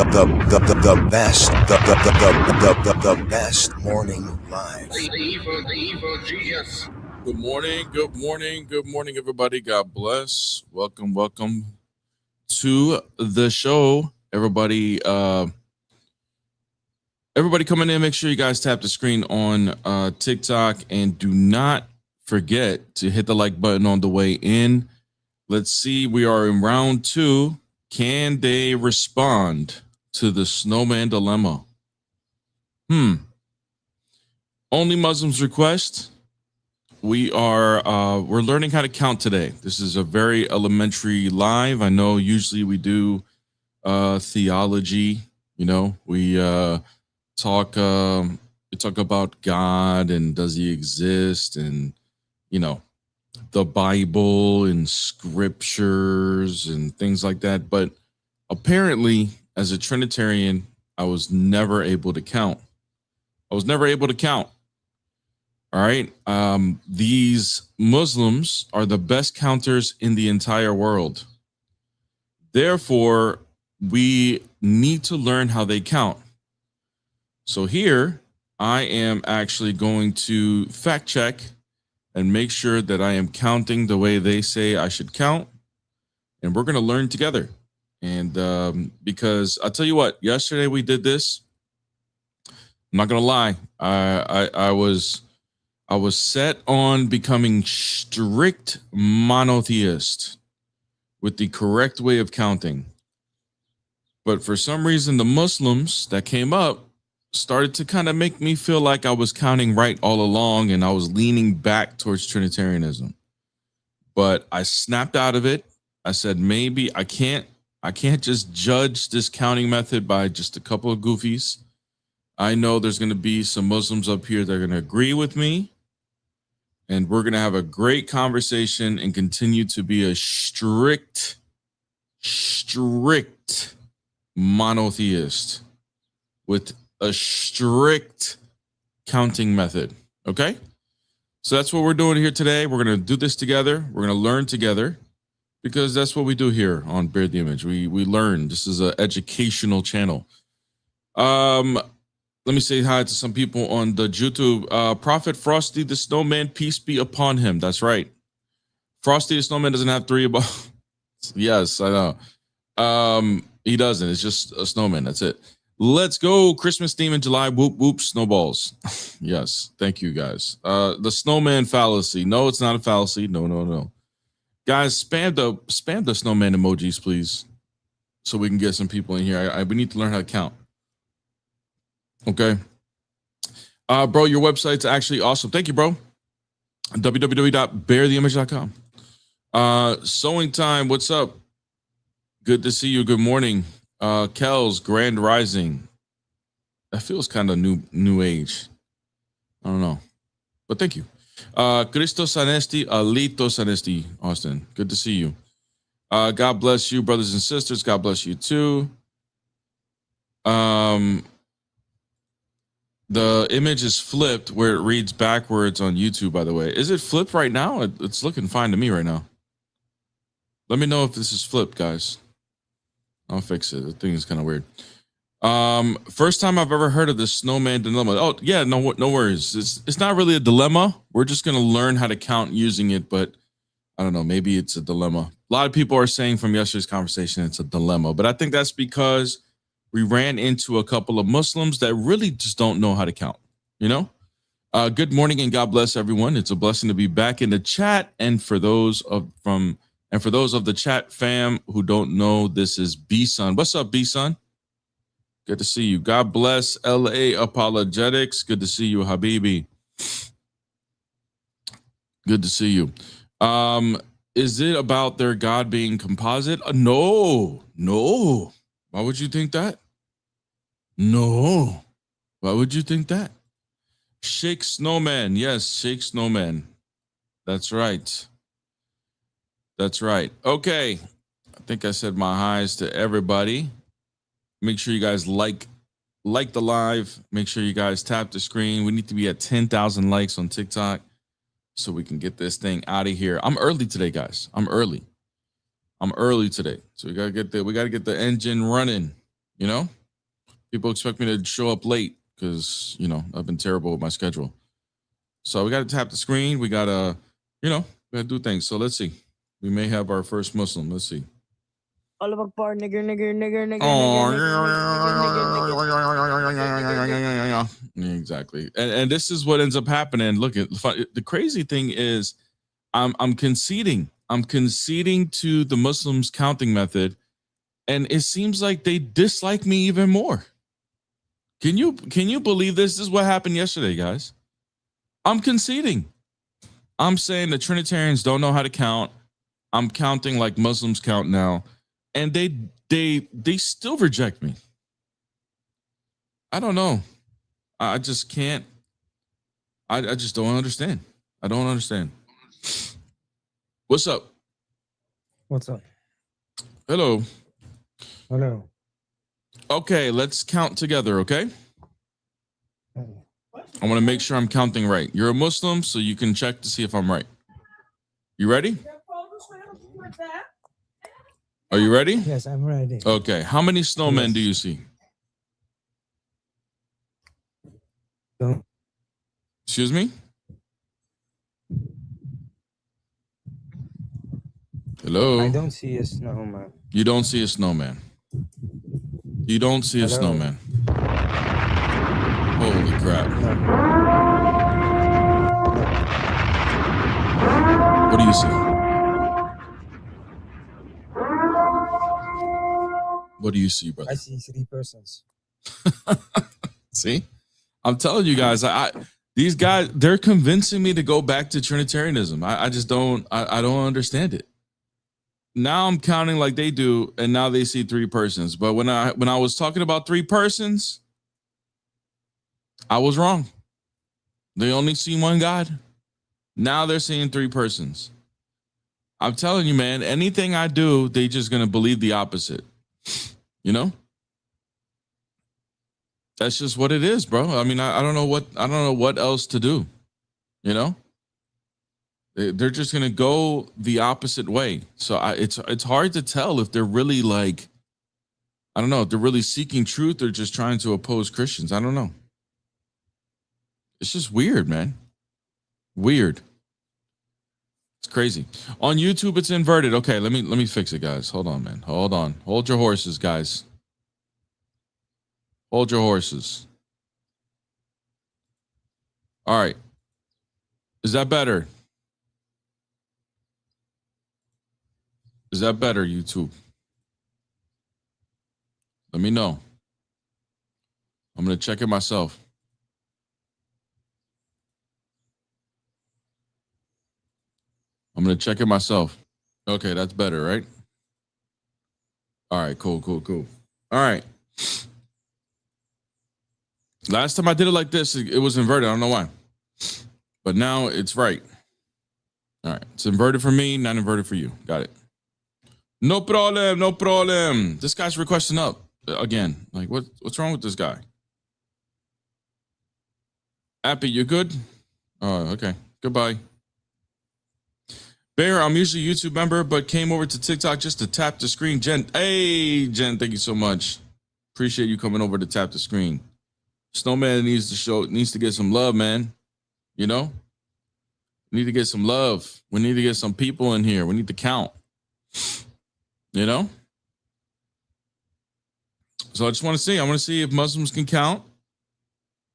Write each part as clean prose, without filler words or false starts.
the best the best morning live. The evil genius. Good morning, everybody. God bless. Welcome to the show, everybody. Everybody coming in, make sure you guys tap the screen on TikTok, and do not forget to hit the like button on the way in. Let's see, we are in round 2. Can they respond to the snowman dilemma? Only Muslims request. We're learning how to count today. This is a very elementary live. I know usually we do theology, we talk about God and does he exist, and the Bible and scriptures and things like that. But apparently, as a Trinitarian, I was never able to count. All right. These Muslims are the best counters in the entire world. Therefore, we need to learn how they count. So here, I am actually going to fact check and make sure that I am counting the way they say I should count. And we're going to learn together. And because I'll tell you what, yesterday we did this. I'm not going to lie. I was set on becoming strict monotheist with the correct way of counting. But for some reason, the Muslims that came up started to kind of make me feel like I was counting right all along, and I was leaning back towards Trinitarianism. But I snapped out of it. I said, maybe I can't just judge this counting method by just a couple of goofies. I know there's going to be some Muslims up here that are going to agree with me, and we're going to have a great conversation and continue to be a strict monotheist with a strict counting method. Okay? So that's what we're doing here today. We're going to do this together. We're going to learn together, because that's what we do here on Bear the Image. We learn. This is an educational channel. Let me say hi to some people on the YouTube. Prophet Frosty the Snowman, peace be upon him. That's right. Frosty the Snowman doesn't have 3 above. Yes, I know. He doesn't. It's just a snowman. That's it. Let's go. Christmas theme in July. Whoop, whoop, snowballs. Yes. Thank you, guys. The snowman fallacy. No, it's not a fallacy. No. Guys, spam the snowman emojis, please, so we can get some people in here. We need to learn how to count. Okay. Bro, your website's actually awesome. Thank you, bro. www.beartheimage.com. Sewing time. What's up? Good to see you. Good morning. Kel's Grand Rising. That feels kind of new age. I don't know, but thank you. Cristo Sanesti, Alito Sanesti, Austin. Good to see you. God bless you, brothers and sisters. God bless you too. The image is flipped where it reads backwards on YouTube, by the way. Is it flipped right now? It's looking fine to me right now. Let me know if this is flipped, guys. I'll fix it. The thing is kind of weird. First time I've ever heard of the snowman dilemma. Oh, yeah, no worries. It's not really a dilemma. We're just going to learn how to count using it, but I don't know. Maybe it's a dilemma. A lot of people are saying from yesterday's conversation it's a dilemma, but I think that's because we ran into a couple of Muslims that really just don't know how to count, Good morning and God bless everyone. It's a blessing to be back in the chat. And for those of the chat fam who don't know, this is B-Son. What's up, B-Son? Good to see you. God bless LA Apologetics. Good to see you, Habibi. Good to see you. Is it about their God being composite? No. Why would you think that? No. Why would you think that? Shake Snowman. Yes, Shake Snowman. That's right. Okay. I think I said my highs to everybody. Make sure you guys like the live. Make sure you guys tap the screen. We need to be at 10,000 likes on TikTok so we can get this thing out of here. I'm early today, guys. I'm early today. So we gotta get the engine running. You know, people expect me to show up late because, you know, I've been terrible with my schedule. So we got to tap the screen. We got to, you know, we got to do things. So let's see. We may have our first Muslim. Let's see. Allah Akbar, nigger, nigger, nigger, nigger, Oh, exactly. And this is what ends up happening. Look at the crazy thing is I'm conceding. I'm conceding to the Muslims counting method, and it seems like they dislike me even more. Can you believe this? This is what happened yesterday, guys. I'm conceding. I'm saying the Trinitarians don't know how to count. I'm counting like Muslims count now. And they still reject me. I don't know. I just can't. I just don't understand. I don't understand. What's up? What's up? Hello. Hello. Okay, let's count together, okay? I want to make sure I'm counting right. You're a Muslim, so you can check to see if I'm right. You ready? Are you ready? Yes, I'm ready. Okay. How many snowmen do you see? Don't. Excuse me? Hello? I don't see a snowman. You don't see a snowman. You don't see a Hello? snowman. Holy crap. No. What do you see? What do you see, brother? I see 3 persons. See? I'm telling you guys, these guys, they're convincing me to go back to Trinitarianism. I just don't, I don't understand it. Now I'm counting like they do, and now they see 3 persons. But when I was talking about 3 persons, I was wrong. They only see one God. Now they're seeing 3 persons. I'm telling you, man, anything I do, they just gonna believe the opposite. You know? That's just what it is, bro. I mean, I don't know what else to do. You know? They're just gonna go the opposite way. So it's hard to tell if they're really like, I don't know, if they're really seeking truth or just trying to oppose Christians. I don't know. It's just weird, man. Weird. It's crazy. On YouTube, it's inverted. Okay, let me fix it, guys. Hold on, man. Hold on. Hold your horses, guys. Hold your horses. All right. Is that better? Is that better, YouTube? Let me know. I'm going to check it myself. I'm going to check it myself. Okay, that's better, right? All right, cool. All right. Last time I did it like this, it was inverted. I don't know why. But now it's right. All right. It's inverted for me, not inverted for you. Got it. No problem. This guy's requesting up again. Like, what's wrong with this guy? Appy, you good? Oh, okay. Goodbye. Bear, I'm usually a YouTube member, but came over to TikTok just to tap the screen. Jen, hey, Jen, thank you so much. Appreciate you coming over to tap the screen. Snowman needs to get some love, man. You know? We need to get some love. We need to get some people in here. We need to count. You know? So I just want to see if Muslims can count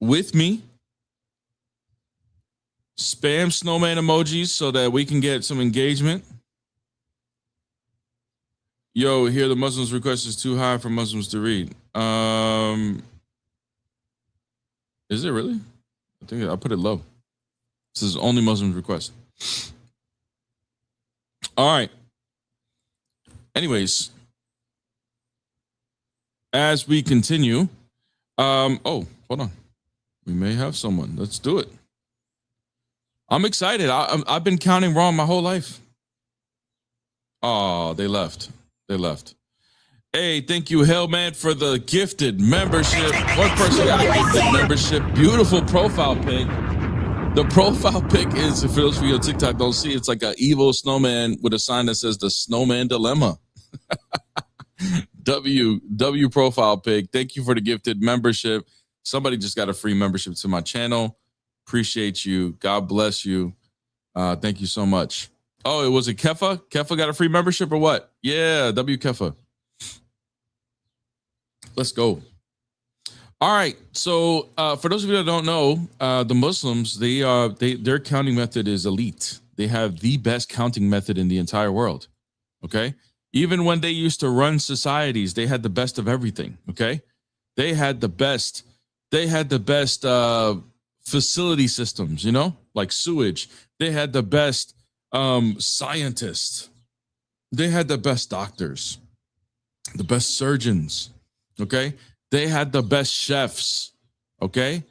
with me. Spam snowman emojis so that we can get some engagement. Yo, here the Muslims request is too high for Muslims to read. Is it really? I think I put it low. This is only Muslims request. All right. Anyways, as we continue, oh, hold on. We may have someone. Let's do it. I'm excited. I've been counting wrong my whole life. Oh, they left. Hey, thank you, Hellman, for the gifted membership. One person got a gifted membership. Beautiful profile pic. The profile pic is, for those of you on TikTok don't see, it's like an evil snowman with a sign that says the Snowman Dilemma. W profile pic. Thank you for the gifted membership. Somebody just got a free membership to my channel. Appreciate you. God bless you. Thank you so much. Oh, it was a Kefa? Kefa got a free membership or what? Yeah, W Kefa. Let's go. All right. So for those of you that don't know, the Muslims, their counting method is elite. They have the best counting method in the entire world. Okay. Even when they used to run societies, they had the best of everything. Okay. They had the best facility systems, you know, like sewage. They had the best scientists. They had the best doctors, the best surgeons. Okay. They had the best chefs. Okay.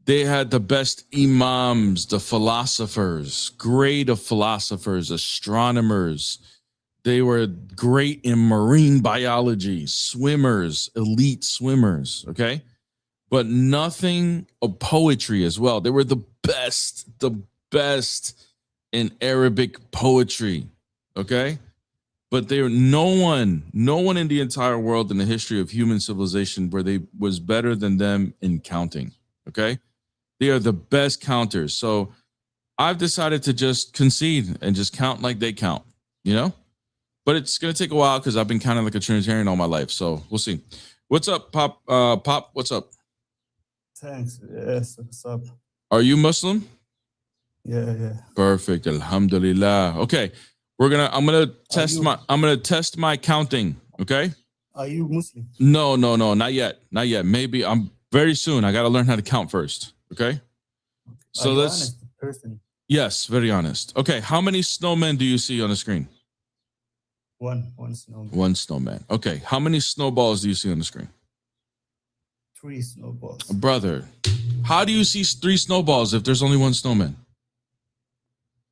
They had the best imams, the philosophers, grade of philosophers, astronomers. They were great in marine biology, swimmers, elite swimmers. Okay. But nothing of poetry as well. They were the best in Arabic poetry. Okay. But there no one in the entire world in the history of human civilization where they was better than them in counting. Okay. They are the best counters. So I've decided to just concede and just count like they count, you know, but it's going to take a while because I've been counting like a Trinitarian all my life. So we'll see. What's up, Pop? Pop, what's up? Thanks. Yes, what's up? Are you Muslim? Yeah. Perfect. Alhamdulillah. Okay. I'm gonna test my counting. Okay. Are you Muslim? No, not yet. Maybe I'm very soon. I gotta learn how to count first. Okay. So let's honest person. Yes, very honest. Okay. How many snowmen do you see on the screen? One snowman. One snowman. Okay. How many snowballs do you see on the screen? 3 snowballs. Brother, how do you see 3 snowballs if there's only one snowman?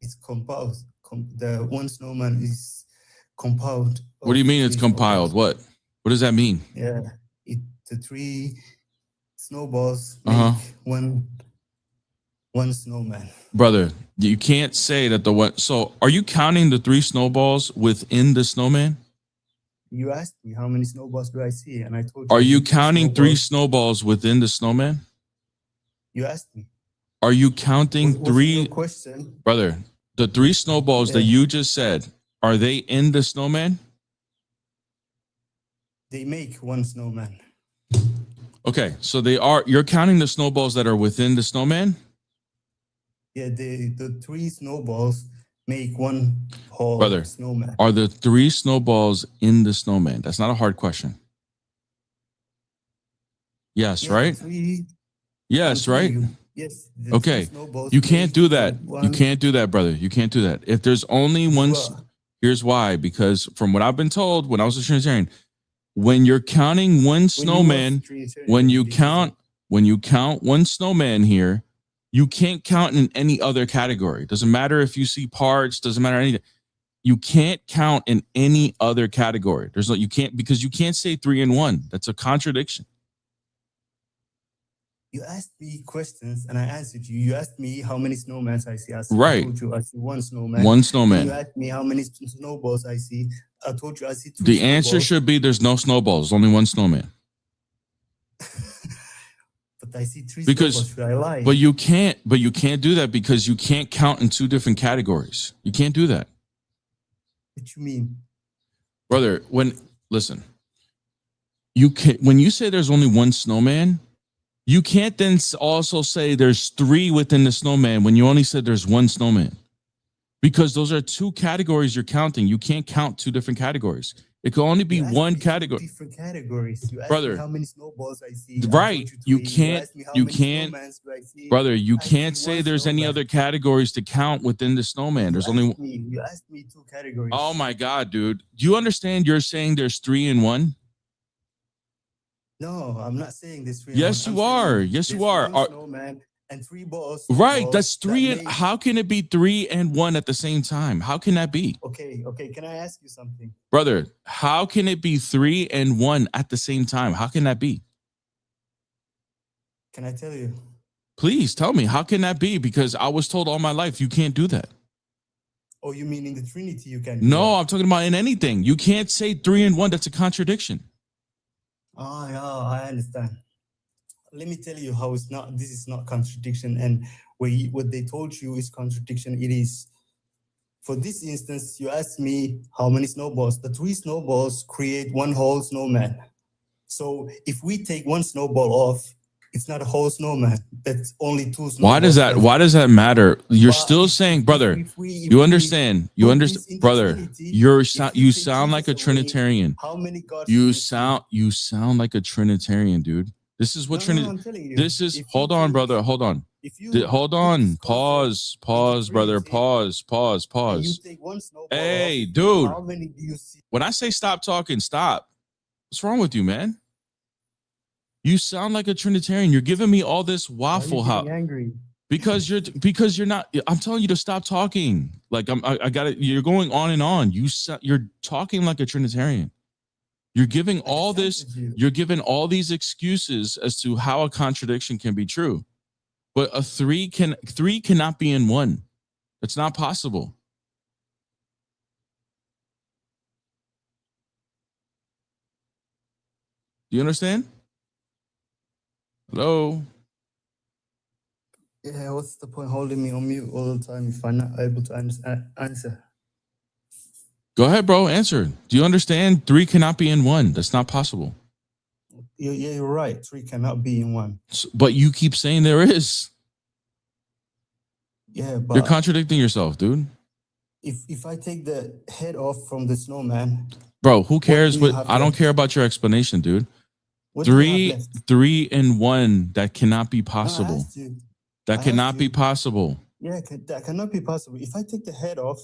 It's composed. The one snowman is compound. What do you mean it's compiled? What does that mean? Yeah, the 3 snowballs make one snowman. Brother, you can't say that the one. So are you counting the 3 snowballs within the snowman? You asked me how many snowballs do I see, and I told you. Are you counting 3 snowballs within the snowman? You asked me. Are you counting 3? Question, brother? The 3 snowballs that you just said, are they in the snowman? They make one snowman. Okay, so they are. You're counting the snowballs that are within the snowman? Yeah, the 3 snowballs make one whole snowman. Are the 3 snowballs in the snowman? That's not a hard question. Yes, right? Yes, right? Yes. Okay. You can't do that. You can't do that, brother. You can't do that. If there's only one, here's why. Because from what I've been told when I was a Trinitarian, when you're counting one snowman, when you count one snowman here, you can't count in any other category. Doesn't matter if you see parts, doesn't matter anything. You can't count in any other category. You can't, because you can't say 3 and 1. That's a contradiction. You asked me questions and I answered you. You asked me how many snowmen I see. I told you I see one snowman. One snowman. You asked me how many snowballs I see. I told you I see 2 The answer should be there's no snowballs, only one snowman. But I see 3 snowballs. Should I lie? But you can't do that because you can't count in 2 different categories. You can't do that. What you mean? Brother, listen, when you say there's only one snowman, you can't then also say there's 3 within the snowman when you only said there's one snowman. Because those are 2 categories you're counting. You can't count 2 different categories. It can only be one category. Different categories. You asked brother, me how many snowballs I see. Right. You can't, brother, you can't say there's any other categories to count within the snowman. There's only. You asked me 2 categories. Oh my God, dude. Do you understand you're saying there's 3 and 1? No, I'm not saying this. Yes, you are. Yes, you are. Snowman and 3 balls. Right, that's 3 and how can it be 3 and 1 at the same time? How can that be? Okay. Can I ask you something? Brother, how can it be 3 and 1 at the same time? How can that be? Can I tell you? Please tell me, how can that be? Because I was told all my life you can't do that. Oh, you mean in the Trinity you can? No, I'm talking about in anything. You can't say 3 and 1. That's a contradiction. Ah, yeah, I understand. Let me tell you how it's not. This is not contradiction, and what they told you is contradiction. It is. For this instance, you asked me how many snowballs. The 3 snowballs create one whole snowman. So if we take one snowball off, it's not a whole snowman. That's only 2 snowballs. Why does that matter? You're But still saying, brother, you understand, brother, you sound like a Trinitarian. How many gods? You sound like a Trinitarian, dude. This is what Trinity. I'm telling you. This is. Hold on, brother. Hold on. Hold on. Pause, brother. Pause. You take one snowball Hey, off, dude. How many do you see? When I say stop talking, stop. What's wrong with you, man? You sound like a Trinitarian. You're giving me all this waffle. How angry? Because you're not. I'm telling you to stop talking. Like I got it. You're going on and on. You're talking like a Trinitarian. You're giving all this. You're giving all these excuses as to how a contradiction can be true, but a three cannot be in one. That's not possible. Do you understand? Hello. Yeah, what's the point holding me on mute all the time if I'm not able to answer? Go ahead, bro. Answer. Do you understand? 3 cannot be in 1. That's not possible. You're right. 3 cannot be in 1. But you keep saying there is. Yeah, but you're contradicting yourself, dude. If I take the head off from the snowman, bro, who cares? I don't care about your explanation, dude. 3 in 1. That cannot be possible. That cannot be possible. Yeah, that cannot be possible. If I take the head off,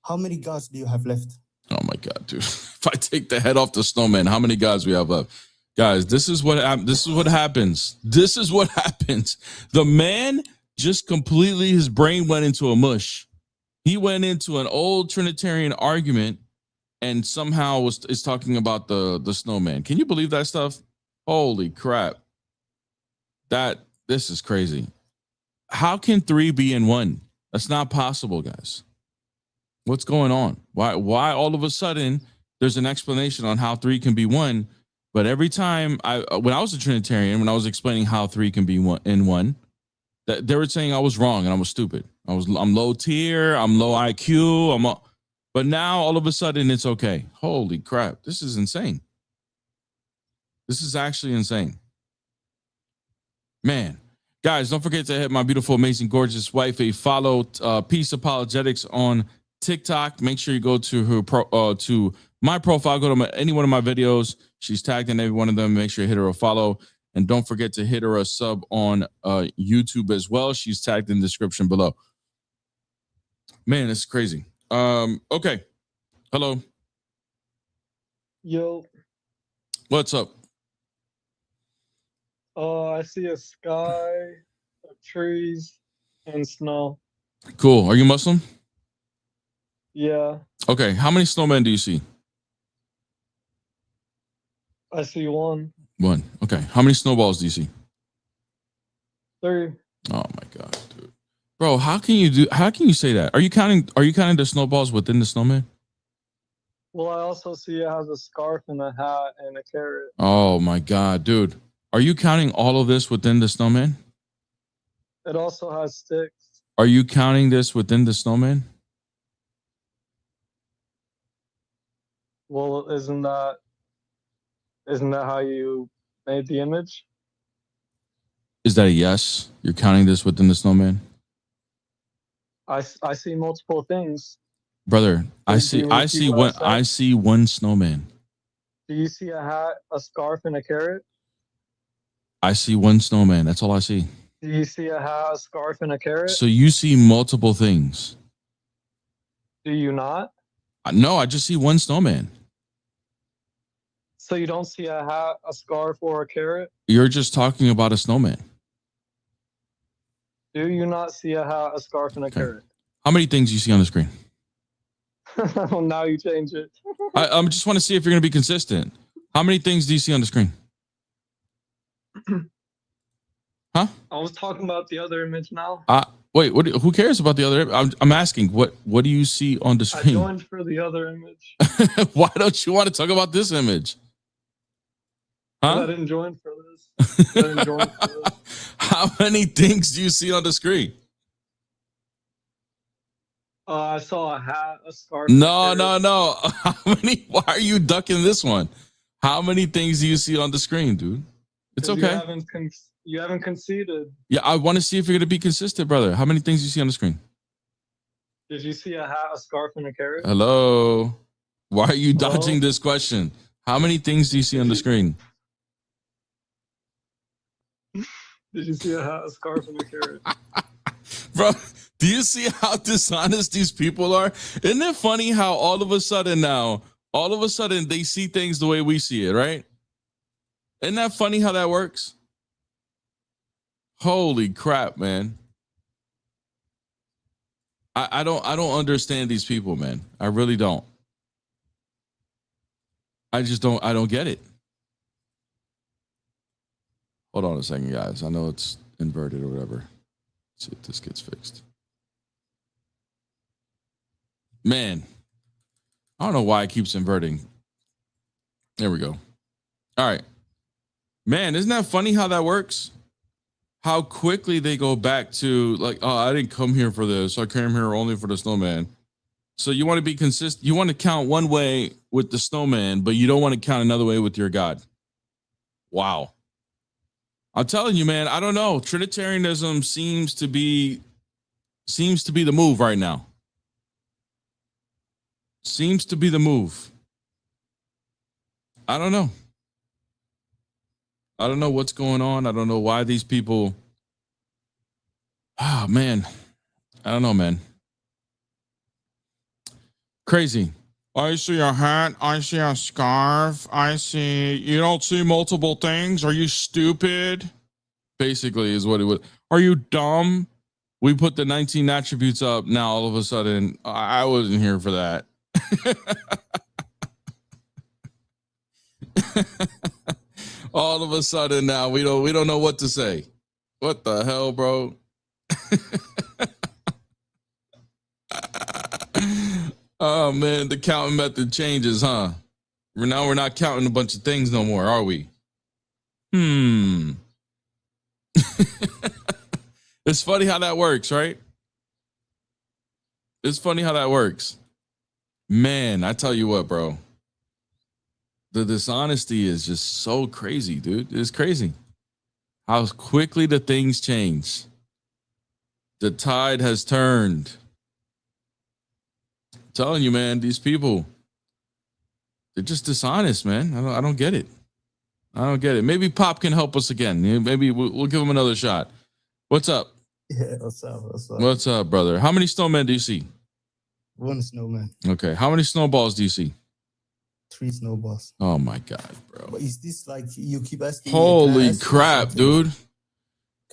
how many gods do you have left? Oh my God, dude! If I take the head off the snowman, how many gods we have left? Guys, this is what happens. This is what happens. The man just completely, his brain went into a mush. He went into an old Trinitarian argument and somehow is talking about the snowman. Can you believe that stuff? Holy crap! This is crazy. How can 3 be in 1? That's not possible, guys. What's going on? Why all of a sudden there's an explanation on how 3 can be 1, but every time when I was a Trinitarian, when I was explaining how 3 can be 1 in 1, that they were saying I was wrong and I was stupid. I'm low tier, I'm low IQ, but now all of a sudden it's okay. Holy crap. This is insane. This is actually insane. Man. Guys, don't forget to hit my beautiful, amazing, gorgeous wife a follow. Peace Apologetics on TikTok. Make sure you go to her to my profile. Go to any one of my videos. She's tagged in every one of them. Make sure you hit her a follow, and don't forget to hit her a sub on YouTube as well. She's tagged in the description below. Man, it's crazy. Okay. Hello. Yo. What's up? I see a sky, trees, and snow. Cool. Are you Muslim? Yeah. Okay. How many snowmen do you see? I see 1. 1. Okay. How many snowballs do you see? 3. Oh my God, dude. Bro, how can you say that? Are you counting the snowballs within the snowman? Well, I also see it has a scarf and a hat and a carrot. Oh my God, dude. Are you counting all of this within the snowman? It also has sticks. Are you counting this within the snowman? Well, isn't that how you made the image? Is that a yes? You're counting this within the snowman? I see multiple things. Brother, I see one snowman. Do you see a hat, a scarf, and a carrot? I see one snowman. That's all I see. Do you see a hat, a scarf, and a carrot? So you see multiple things. Do you not? No, I just see one snowman. So you don't see a hat, a scarf, or a carrot? You're just talking about a snowman. Do you not see a hat, a scarf, and a carrot? How many things do you see on the screen? Now you change it. I just want to see if you're going to be consistent. How many things do you see on the screen? Huh? I was talking about the other image now. Wait, who cares about the other? I'm asking, what do you see on the screen? I joined for the other image. Why don't you want to talk about this image? 'Cause I Huh? didn't join for this. I didn't join for this. How many things do you see on the screen? I saw a hat, a scarf, and a No, carrot. no, no. How many? Why are you ducking this one? How many things do you see on the screen, dude? It's 'Cause okay. You haven't conceded. Yeah, I want to see if you're gonna be consistent, brother. How many things do you see on the screen? Did you see a hat, a scarf, and a carrot? Hello. Why are you Hello? dodging this question? How many things do you see on the screen? Did you see a hat, a scarf, and a carrot? Bro, do you see how dishonest these people are? Isn't it funny how all of a sudden they see things the way we see it, right? Isn't that funny how that works? Holy crap, man. I don't understand these people, man. I really don't. I don't get it. Hold on a second, guys. I know it's inverted or whatever. Let's see if this gets fixed. Man, I don't know why it keeps inverting. There we go. All right. Man, isn't that funny how that works? How quickly they go back to like, oh, I didn't come here for this. I came here only for the snowman. So you want to be consistent. You want to count one way with the snowman, but you don't want to count another way with your God. Wow. I'm telling you, man, I don't know. Trinitarianism seems to be the move right now. Seems to be the move. I don't know. I don't know what's going on. I don't know why these people. Oh, man. I don't know, man. Crazy. I see a hat. I see a scarf. I see. You don't see multiple things. Are you stupid? Basically, is what it would. Are you dumb? We put the 19 attributes up. Now, all of a sudden, I wasn't here for that. All of a sudden, now we don't know what to say. What the hell, bro? Oh man, the counting method changes, huh? We're not counting a bunch of things no more, are we? It's funny how that works, right? It's funny how that works. Man, I tell you what, bro. The dishonesty is just so crazy, dude. It's crazy how quickly the things change. The tide has turned. I'm telling you, man, these people, they're just dishonest, man. I don't get it. I don't get it. Maybe Pop can help us again. Maybe we'll give him another shot. What's up? Yeah, what's up? What's up? What's up, brother? How many snowmen do you see? One snowman, Okay. How many snowballs do you see? 3 snowballs. Oh my God, bro. But is this like you keep asking? me, can I Holy ask you crap, something? dude.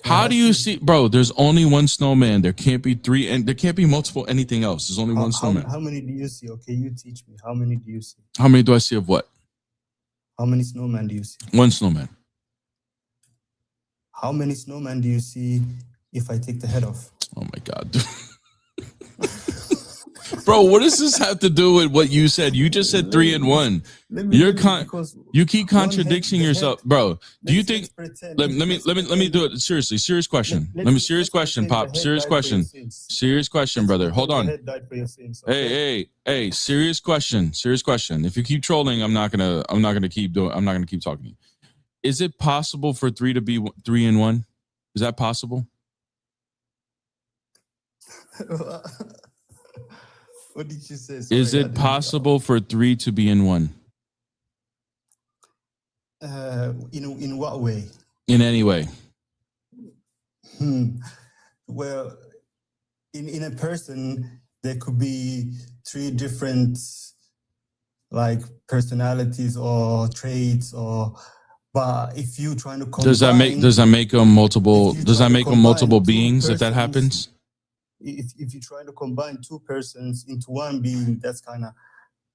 Can I How ask do you see, bro? There's only one snowman. There can't be 3, and there can't be multiple anything else. There's only one snowman. How many do you see? Okay, you teach me. How many do you see? How many do I see of what? How many snowmen do you see? One snowman. How many snowmen do you see if I take the head off? Oh my God, dude. Bro, what does this have to do with what you said? You just said 3 and 1. You keep contradicting yourself, bro. Do you think? Let me do it seriously. Serious question. Serious question, Pop. Serious question. Serious question, brother. Hold on. Hey. Serious question. Serious question. If you keep trolling, I'm not gonna keep talking to you. Is it possible for 3 to be 3 and 1? Is that possible? What did you say? Is it possible for 3 to be in 1? In what way? In any way. Well, in a person, there could be 3 different like personalities or traits, but if you trying to combine, does that make them multiple? Does that make them multiple beings if that happens? If you're trying to combine 2 persons into one being, that's kind of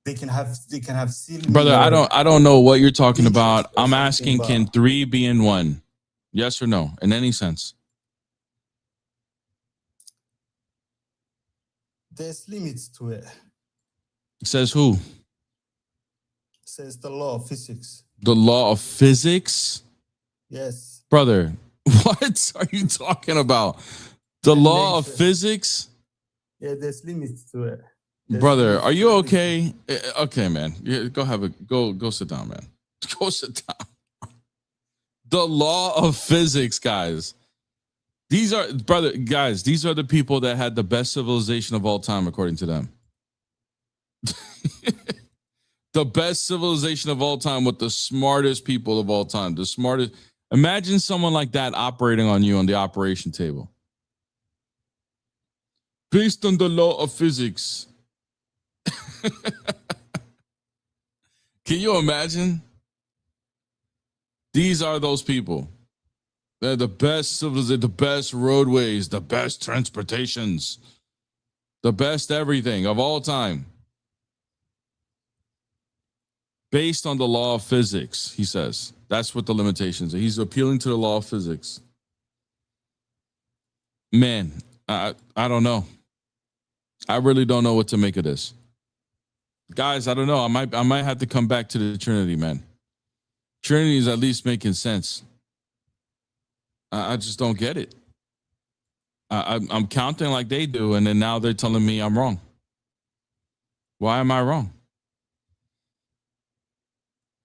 they can have similar. Brother, I don't know what you're talking about. I'm asking, can 3 be in 1? Yes or no? In any sense? There's limits to it. Says who? Says the law of physics. The law of physics? Yes. Brother, what are you talking about? The And law of nature. physics? Yeah, there's limits to it. There's Brother, limits are to you everything. okay? Okay, man. Yeah, go sit down, man. Go sit down. The law of physics, guys. These are these are the people that had the best civilization of all time, according to them. The best civilization of all time with the smartest people of all time. The smartest. Imagine someone like that operating on you on the operation table. Based on the law of physics. Can you imagine? These are those people. They're the best civilization, the best roadways, the best transportations, the best everything of all time. Based on the law of physics, he says. That's what the limitations are. He's appealing to the law of physics. Man, I don't know. I really don't know what to make of this. Guys, I don't know. I might have to come back to the Trinity, man. Trinity is at least making sense. I just don't get it. I'm counting like they do, and then now they're telling me I'm wrong. Why am I wrong?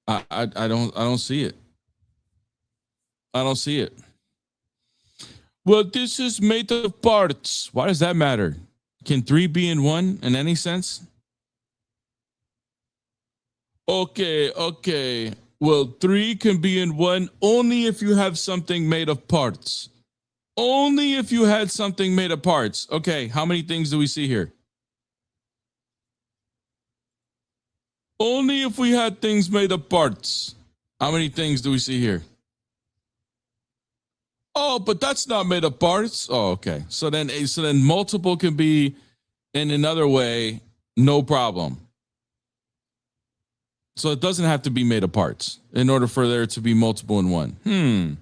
I don't see it. I don't see it. Well, this is made of parts. Why does that matter? Can 3 be in 1 in any sense? Okay. Well, 3 can be in 1 only if you have something made of parts. Only if you had something made of parts. Okay, how many things do we see here? Only if we had things made of parts. How many things do we see here? Oh, but that's not made of parts. Oh, okay. So then multiple can be in another way, no problem. So it doesn't have to be made of parts in order for there to be multiple in 1.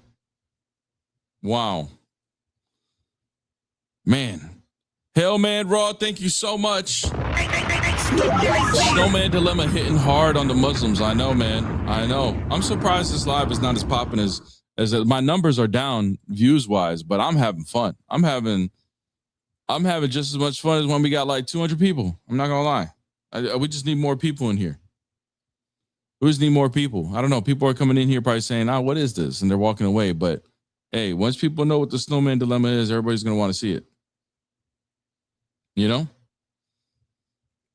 Wow. Man. Hell man Raw, thank you so much. Snowman Dilemma hitting hard on the Muslims. I know, man. I know. I'm surprised this live is not as popping as my numbers are down views wise, but I'm having fun. I'm having just as much fun as when we got like 200 people. I'm not gonna lie. We just need more people in here. We just need more people. I don't know. People are coming in here probably saying, what is this? And they're walking away. But hey, once people know what the Snowman Dilemma is, everybody's gonna want to see it. You know?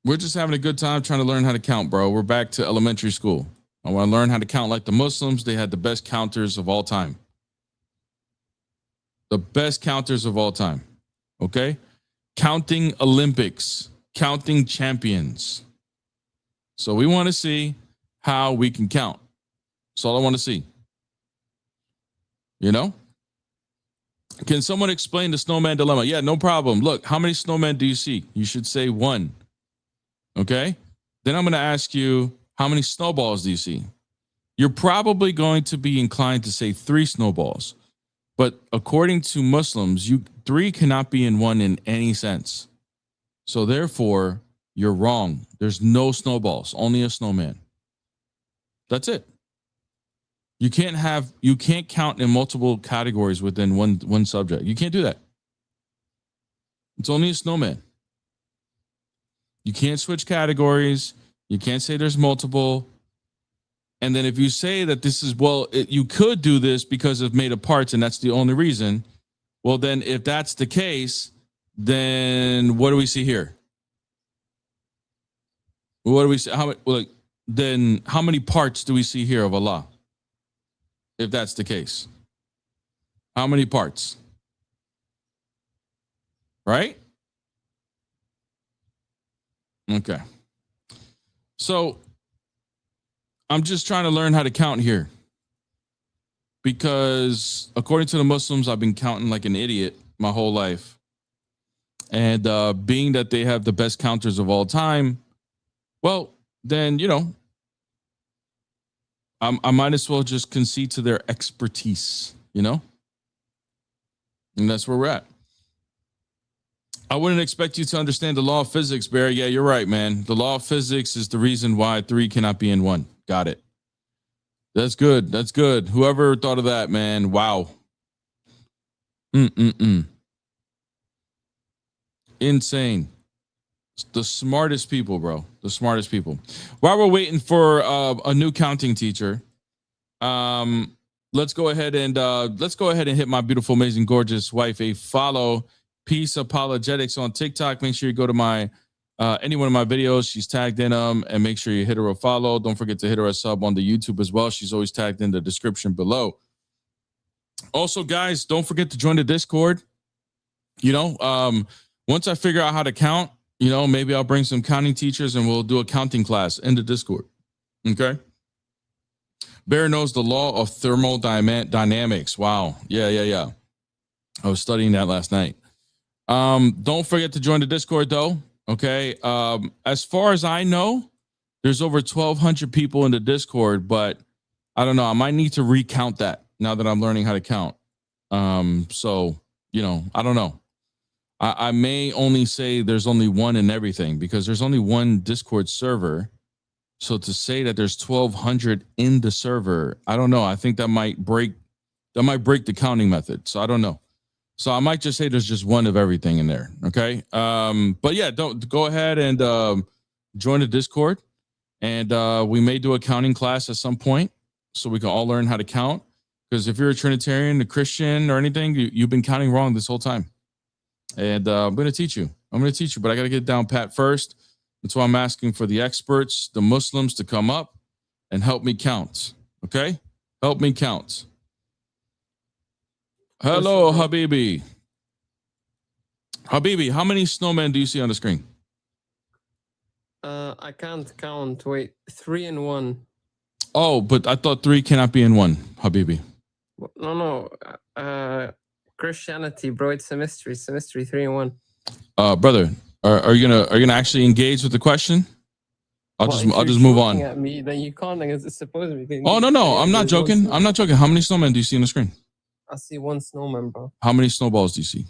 We're just having a good time trying to learn how to count, bro. We're back to elementary school. I want to learn how to count like the Muslims. They had the best counters of all time. The best counters of all time. Okay? Counting Olympics. Counting champions. So we want to see how we can count. That's all I want to see. You know? Can someone explain the Snowman Dilemma? Yeah, no problem. Look, how many snowmen do you see? You should say 1. Okay? Then I'm going to ask you, how many snowballs do you see? You're probably going to be inclined to say 3 snowballs. But according to Muslims, 3 cannot be in 1 in any sense. So therefore, you're wrong. There's no snowballs, only a snowman. That's it. You can't count in multiple categories within one subject. You can't do that. It's only a snowman. You can't switch categories. You can't say there's multiple. And then if you say that this is, you could do this because of made of parts and that's the only reason. Well, then if that's the case, then what do we see here? What do we see? Then how many parts do we see here of Allah? If that's the case. How many parts? Right? Okay. So I'm just trying to learn how to count here. Because according to the Muslims, I've been counting like an idiot my whole life. And being that they have the best counters of all time, well, then, I might as well just concede to their expertise, And that's where we're at. I wouldn't expect you to understand the law of physics, Barry. Yeah, you're right, man. The law of physics is the reason why 3 cannot be in 1. Got it. That's good. That's good. Whoever thought of that, man. Wow. Insane. The smartest people, bro. The smartest people. While we're waiting for a new counting teacher, let's go ahead and hit my beautiful, amazing, gorgeous wife a follow. Peace Apologetics on TikTok. Make sure you go to my any one of my videos. She's tagged in them, and make sure you hit her a follow. Don't forget to hit her a sub on the YouTube as well. She's always tagged in the description below. Also, guys, don't forget to join the Discord. You know, once I figure out how to count, you know, maybe I'll bring some counting teachers and we'll do a counting class in the Discord. Okay. Bear knows the law of thermodynamics. Wow. Yeah. I was studying that last night. Don't forget to join the Discord though. Okay. As far as I know, there's over 1,200 people in the Discord, but I don't know. I might need to recount that now that I'm learning how to count. So, you know, I don't know. I may only say there's only one in everything because there's only one Discord server. So to say that there's 1,200 in the server, I don't know. I think that might break the counting method. So I don't know. So I might just say there's just one of everything in there. Okay. But yeah, don't go ahead and join the Discord, and we may do a counting class at some point so we can all learn how to count. Because if you're a Trinitarian, a Christian, or anything, you've been counting wrong this whole time. And I'm going to teach you. But I got to get down pat first. That's why I'm asking for the experts, the Muslims, to come up and help me count. Okay? Help me count. Hello, Habibi. Habibi, how many snowmen do you see on the screen? I can't count. Wait, 3 and 1. Oh, but I thought 3 cannot be in 1, Habibi. No. Christianity, bro. It's a mystery. It's a mystery. 3 and 1. Brother, are you gonna actually engage with the question? I'll just move on. At me, then you can't. It's supposed to be. Oh no, I'm not joking. I'm not joking. How many snowmen do you see on the screen? I see 1 snowman, bro. How many snowballs do you see?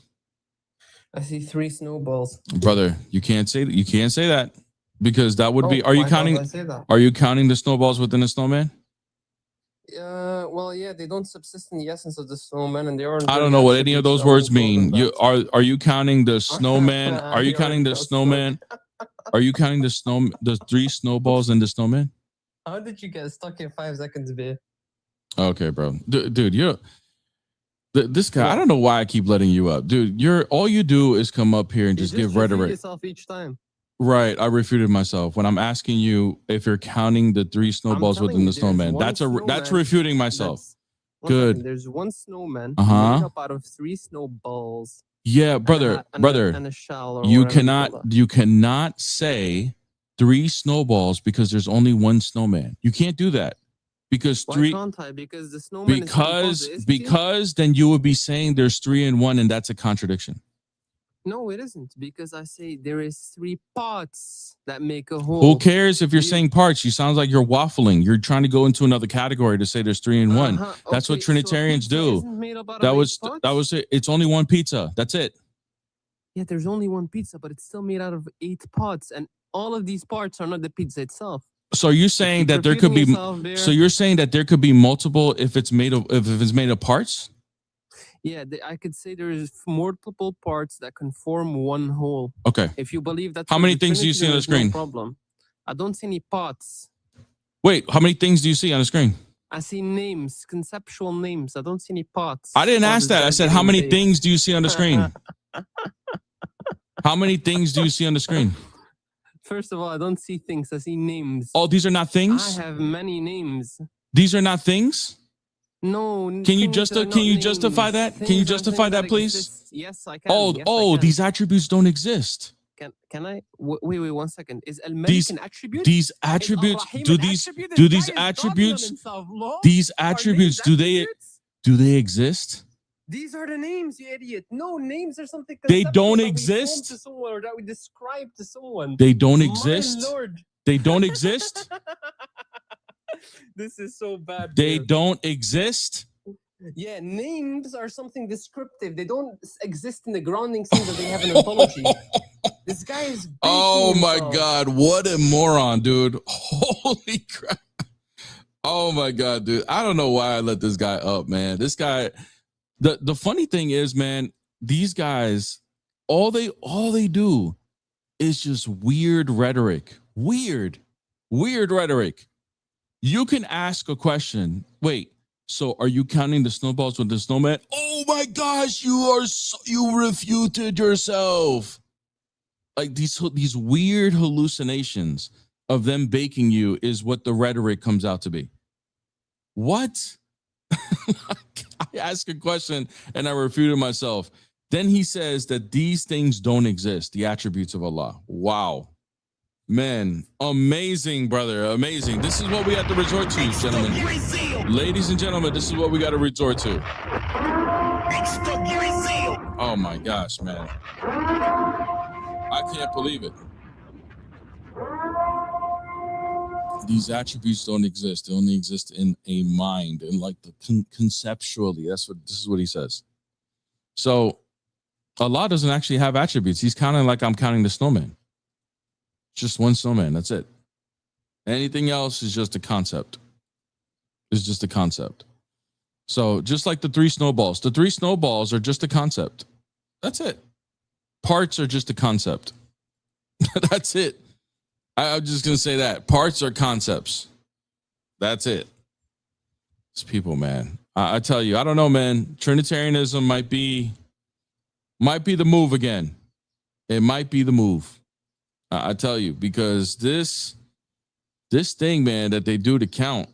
I see 3 snowballs. Brother, you can't say that. You can't say that because that would be. Are you counting? I say that? Are you counting the snowballs within a snowman? Well, yeah, they don't subsist in the essence of the snowman, and they aren't. I don't know what any of those words mean. Are you counting the snowman? Are you counting the snowman? Are you counting the 3 snowballs in the snowman? How did you get stuck in 5 seconds, babe? Okay, bro. Dude, this guy. I don't know why I keep letting you up, dude. All you do is come up here and just give rhetoric. Yourself each time. Right, I refuted myself when I'm asking you if you're counting the 3 snowballs within the snowman. That's refuting myself. Good. There's 1 snowman made up out of 3 snowballs. Yeah, brother. And a shell. You cannot say 3 snowballs because there's only 1 snowman. You can't do that because Why can't I? Because the snowman because then you would be saying there's 3 and 1, and that's a contradiction. No, it isn't, because I say there is 3 parts that make a whole. Who cares if you're saying parts? You sound like you're waffling. You're trying to go into another category to say there's 3 and 1. That's what Trinitarians do. That was it. It's only 1 pizza. That's it. Yeah, there's only 1 pizza, but it's still made out of 8 parts, and all of these parts are not the pizza itself. So you're saying that there could be. So you're saying that there could be multiple if it's made of parts. Yeah, I could say there's multiple parts that can form 1 whole. Okay. If you believe that. How many things do you see on the screen? No problem. I don't see any parts. Wait, how many things do you see on the screen? I see names, conceptual names. I don't see any parts. I didn't ask that. I said, how many things do you see on the screen? How many things do you see on the screen? First of all, I don't see things. I see names. Oh, these are not things? I have many names. These are not things? No. Can you justify that? Can you justify that, please? Yes, I can. Oh, these attributes don't exist. Can I? Wait, 1 second. Is Al-Malik an attribute? These attributes, do these attributes, do they exist? These are the names, you idiot. No, names are something. They don't exist. To someone, or that we describe to someone. They don't exist. My Lord. They don't exist. This is so bad. They don't exist. Yeah, names are something descriptive. They don't exist in the grounding sense that they have an ontology. This guy is. Oh my God! What a moron, dude! Holy crap! Oh my God, dude. I don't know why I let this guy up, man. This guy, the funny thing is, man, these guys, all they do is just weird rhetoric. Weird rhetoric. You can ask a question. Wait, so are you counting the snowballs with the snowman? Oh my gosh, you refuted yourself. Like these weird hallucinations of them baking you is what the rhetoric comes out to be. What? I ask a question and I refuted myself. Then he says that these things don't exist, the attributes of Allah. Wow. Man, amazing, brother. Amazing. This is what we have to resort to, gentlemen. Ladies and gentlemen, this is what we got to resort to. Oh my gosh, man. I can't believe it. These attributes don't exist. They only exist in a mind and like the conceptually. This is what he says. So Allah doesn't actually have attributes. He's counting like I'm counting the snowman. Just one snowman. That's it. Anything else is just a concept. It's just a concept. So just like the three snowballs are just a concept. That's it. Parts are just a concept. That's it. I'm just going to say that. Parts are concepts. That's it. It's people, man. I tell you, I don't know, man. Trinitarianism might be the move again. It might be the move. I tell you, because this thing, man, that they do to count,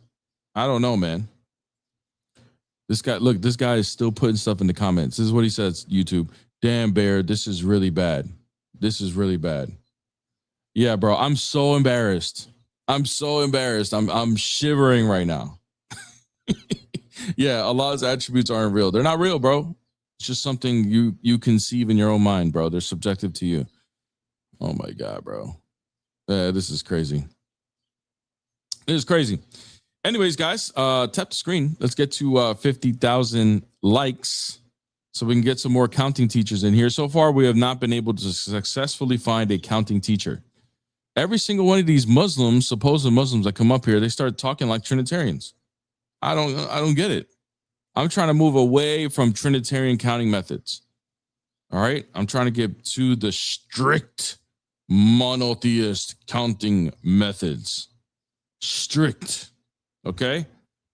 I don't know, man. This guy is still putting stuff in the comments. This is what he says, YouTube. Damn, Bear, this is really bad. This is really bad. Yeah, bro, I'm so embarrassed. I'm shivering right now. Yeah, Allah's attributes aren't real. They're not real, bro. It's just something you conceive in your own mind, bro. They're subjective to you. Oh my God, bro. This is crazy. This is crazy. Anyways, guys, tap the screen. Let's get to 50,000 likes so we can get some more counting teachers in here. So far, we have not been able to successfully find a counting teacher. Every single one of these Muslims, supposed Muslims that come up here, they start talking like Trinitarians. I don't get it. I'm trying to move away from Trinitarian counting methods. All right. I'm trying to get to the strict monotheist counting methods. Strict. Okay.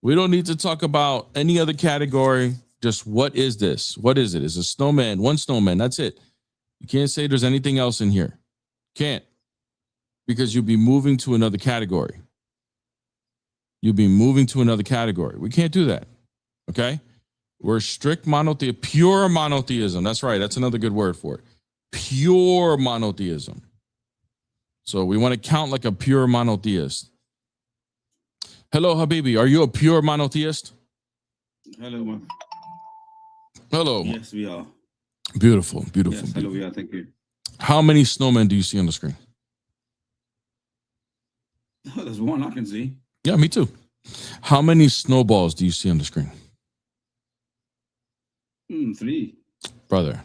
We don't need to talk about any other category. Just what is this? What is it? It's a snowman, one snowman. That's it. You can't say there's anything else in here. Can't. Because you'll be moving to another category. You'll be moving to another category. We can't do that. Okay? We're strict monotheism, pure monotheism. That's right. That's another good word for it. Pure monotheism. So we want to count like a pure monotheist. Hello, Habibi. Are you a pure monotheist? Hello, man. Hello. Yes, we are. Beautiful, beautiful. Yes, hello, we are. Thank you. How many snowmen do you see on the screen? Oh, there's one I can see. Yeah, me too. How many snowballs do you see on the screen? 3. Brother,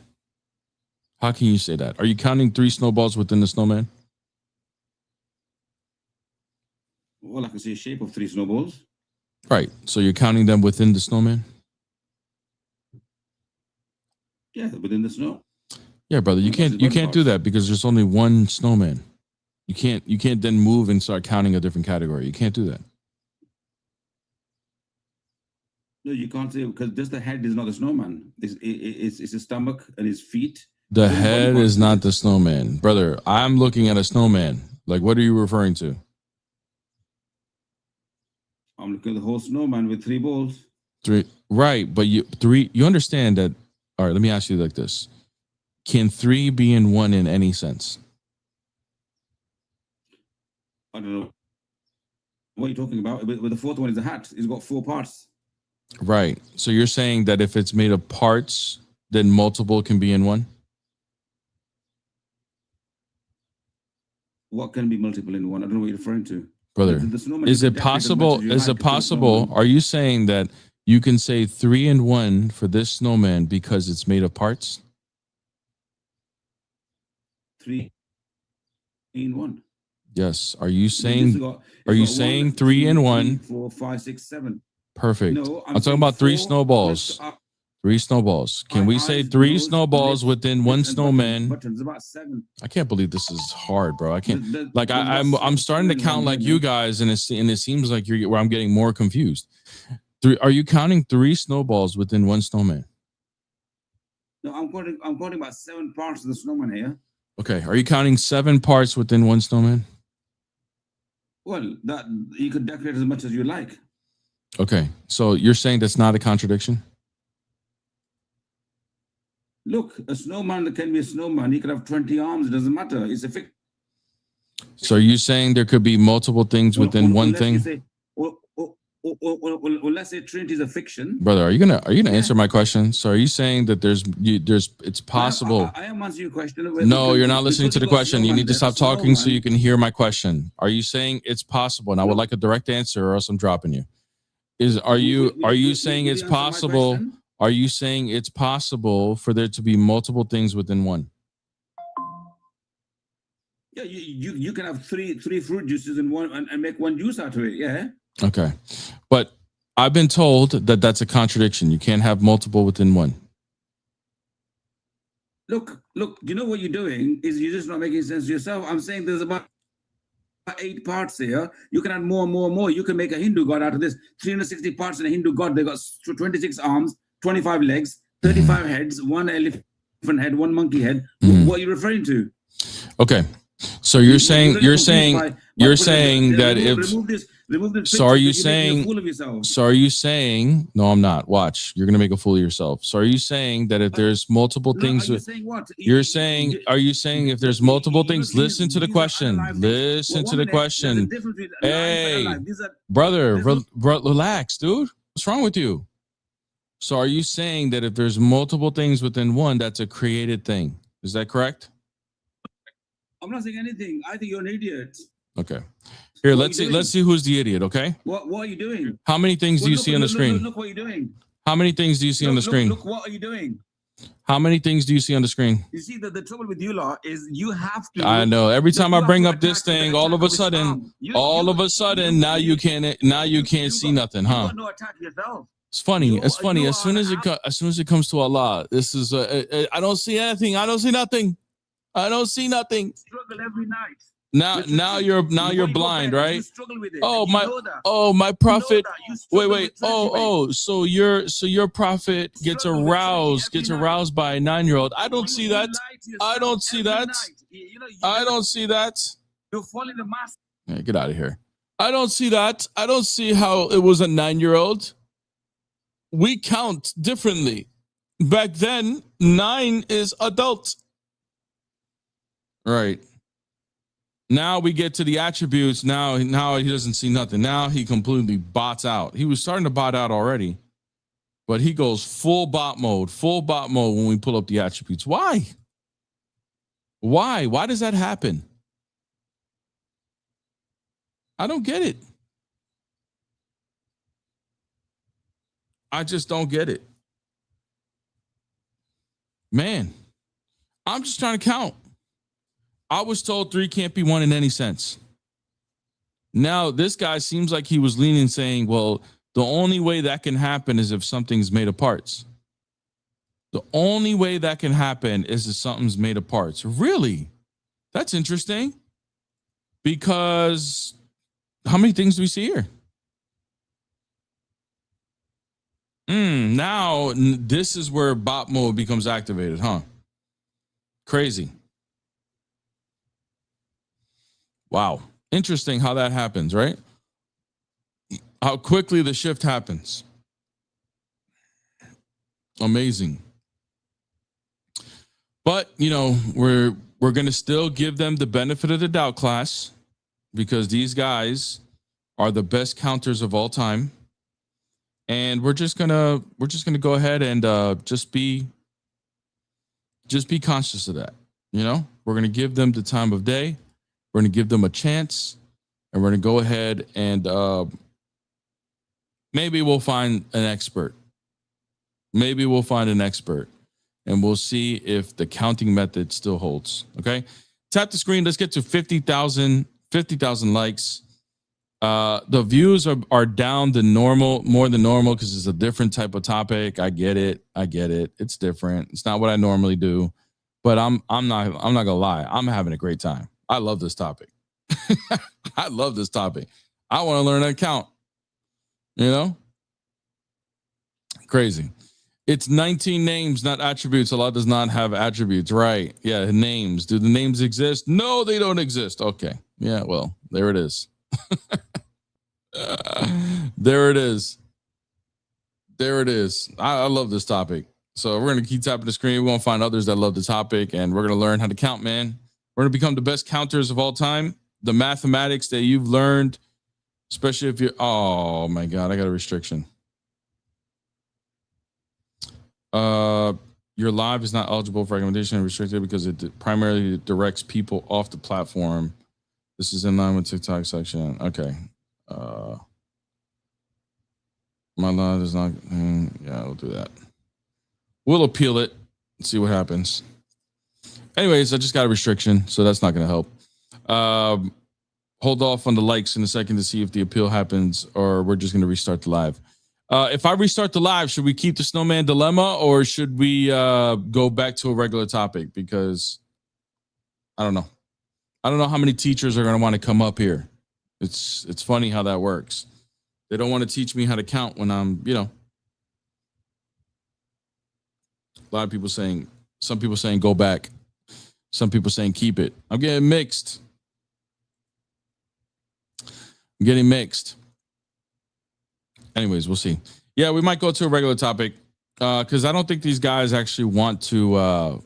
how can you say that? Are you counting 3 snowballs within the snowman? Well, I can see a shape of 3 snowballs. Right. So you're counting them within the snowman? Yeah, within the snow. Yeah, brother, you can't do that because there's only one snowman. You can't then move and start counting a different category. You can't do that. No, you can't say because just the head is not the snowman. It's his stomach and his feet. The head is not the snowman. Brother, I'm looking at a snowman. Like, what are you referring to? I'm looking at the whole snowman with 3 balls. 3, right, but you understand that. All right, let me ask you like this. Can 3 be in 1 in any sense? I don't know. What are you talking about? But the 4th one is the hat. It's got 4 parts. Right. So you're saying that if it's made of parts, then multiple can be in 1? What can be multiple in 1? I don't know what you're referring to. Brother, is it possible? Are you saying that you can say 3 in 1 for this snowman because it's made of parts? 3 in 1. Yes. Are you This has saying? got- Are you it's got saying 1, 3 2, and 3, 1? 4, 5, 6, 7. Perfect. No, I'm talking saying about 3 4 snowballs. plus, 3 snowballs. Can we say eyes, 3 nose, snowballs lips, within one lips and snowman? buttons, about 7. I can't believe this is hard, bro. I can't. Like There's about I'm 7 starting to in one count like here, you mate. guys, and it seems like you're where I'm getting more confused. Are you counting 3 snowballs within one snowman? No, I'm counting about 7 parts of the snowman here. Okay. Are you counting 7 parts within one snowman? Well, that you could decorate as much as you like. Okay. So you're saying that's not a contradiction? Look, a snowman can be a snowman. He could have 20 arms. It doesn't matter. It's a fiction. So are you saying there could be multiple things within one thing? Let's say Trinity is a fiction. Brother, are you gonna answer my question? So are you saying that it's possible? I am answering your question. No, you're not listening to the Because question. You snowman need to there, stop talking so snowman- you can hear my question. Are you saying it's possible? And I would No. like a direct answer, or else I'm dropping you. Are you saying it's possible? Are you saying it's possible for there to be multiple things within one? Yeah, you can have three fruit juices in one and make one juice out of it. Yeah. Okay, but I've been told that that's a contradiction. You can't have multiple within one. Look. You know what you're doing is you're just not making sense to yourself. I'm saying there's about 8 parts here. You can add more and more and more. You can make a Hindu god out of this. 360 parts in a Hindu god. They got 26 arms, 25 legs, 35 heads, 1 elephant head, 1 monkey head. What are you referring to? Okay, so you're saying that if remove this. So are you picture, you're making saying? a fool of yourself. So are you saying? No, I'm not. Watch, you're gonna make a fool of yourself. So are you saying that if there's multiple No, things, are you saying what? you're saying? Are you saying if there's multiple things? Listen to the These are question. unalive things. Listen to the There's a question. difference between alive and Hey, unalive. These are- brother, there's no- relax, dude. What's wrong with you? So are you saying that if there's multiple things within one, that's a created thing? Is that correct? I'm not saying anything. I think you're an idiot. Okay. Here, What are let's you see. doing? Let's see who's the idiot. Okay. What are you doing? How many things do Well, you look, see on the look, screen? Look what you're doing. How many things do you see on the screen? Look, what are you doing? How many things do you see on the screen? You see that the trouble with you lot is you have to. I know. Every Look, time you I have bring to up this attack with thing, the all attack of a of sudden, Islam. now you can't see nothing, You huh? got no attack yourself. It's funny. It's funny. you As soon as it comes to Allah, this is I don't see anything. I don't see nothing. I don't see nothing. Struggle every night. Now you're Before you go blind, bed, right? You struggle with it. Oh and you my know that. my You know prophet. that. You struggle Wait. with treachery. So your prophet gets Struggle with treachery gets every night. aroused by a 9-year-old. I don't see You that. lie to I yourself don't see every that. night. You know, I don't see that. You're following the mask. Yeah, get out of here. I don't see that. I don't see how it was a 9-year-old. We count differently. Back then, 9 is adult. Right. Now we get to the attributes. Now he doesn't see nothing. Now he completely bots out. He was starting to bot out already, but he goes full bot mode when we pull up the attributes. Why? Why does that happen? I don't get it. I just don't get it. Man, I'm just trying to count. I was told 3 can't be 1 in any sense. Now, this guy seems like he was leaning, saying, well, the only way that can happen is if something's made of parts. The only way that can happen is if something's made of parts. Really? That's interesting. Because how many things do we see here? Now, this is where bot mode becomes activated, huh? Crazy. Wow. Interesting how that happens, right? How quickly the shift happens. Amazing. But, we're going to still give them the benefit of the doubt, class, because these guys are the best counters of all time. And we're just going to go ahead and just be conscious of that. We're going to give them the time of day. We're going to give them a chance, and we're going to go ahead and maybe we'll find an expert. Maybe we'll find an expert, and we'll see if the counting method still holds. Okay. Tap the screen. Let's get to 50,000 50,000 likes. The views are down more than normal because it's a different type of topic. I get it. It's different. It's not what I normally do, but I'm not gonna lie. I'm having a great time. I love this topic. I love this topic. I want to learn how to count. You know, crazy. It's 19 names, not attributes. Allah does not have attributes, right? Yeah, names. Do the names exist? No, they don't exist. Okay. Yeah, well, there it is. There it is. I love this topic. So we're going to keep tapping the screen. We're going to find others that love the topic, and we're going to learn how to count, man. We're going to become the best counters of all time. The mathematics that you've learned, especially if you're, oh my God, I got a restriction. Your live is not eligible for recommendation and restricted because it primarily directs people off the platform. This is in line with TikTok section. Okay. My live is not. Yeah, we'll do that. We'll appeal it and see what happens. Anyways, I just got a restriction, so that's not going to help. Hold off on the likes in a second to see if the appeal happens, or we're just going to restart the live. If I restart the live, should we keep the snowman dilemma, or should we go back to a regular topic? Because I don't know. I don't know how many teachers are going to want to come up here. It's funny how that works. They don't want to teach me how to count when I'm, you know. A lot of people saying, some people saying go back. Some people saying keep it. I'm getting mixed. Anyways, we'll see. Yeah, we might go to a regular topic because I don't think these guys actually want to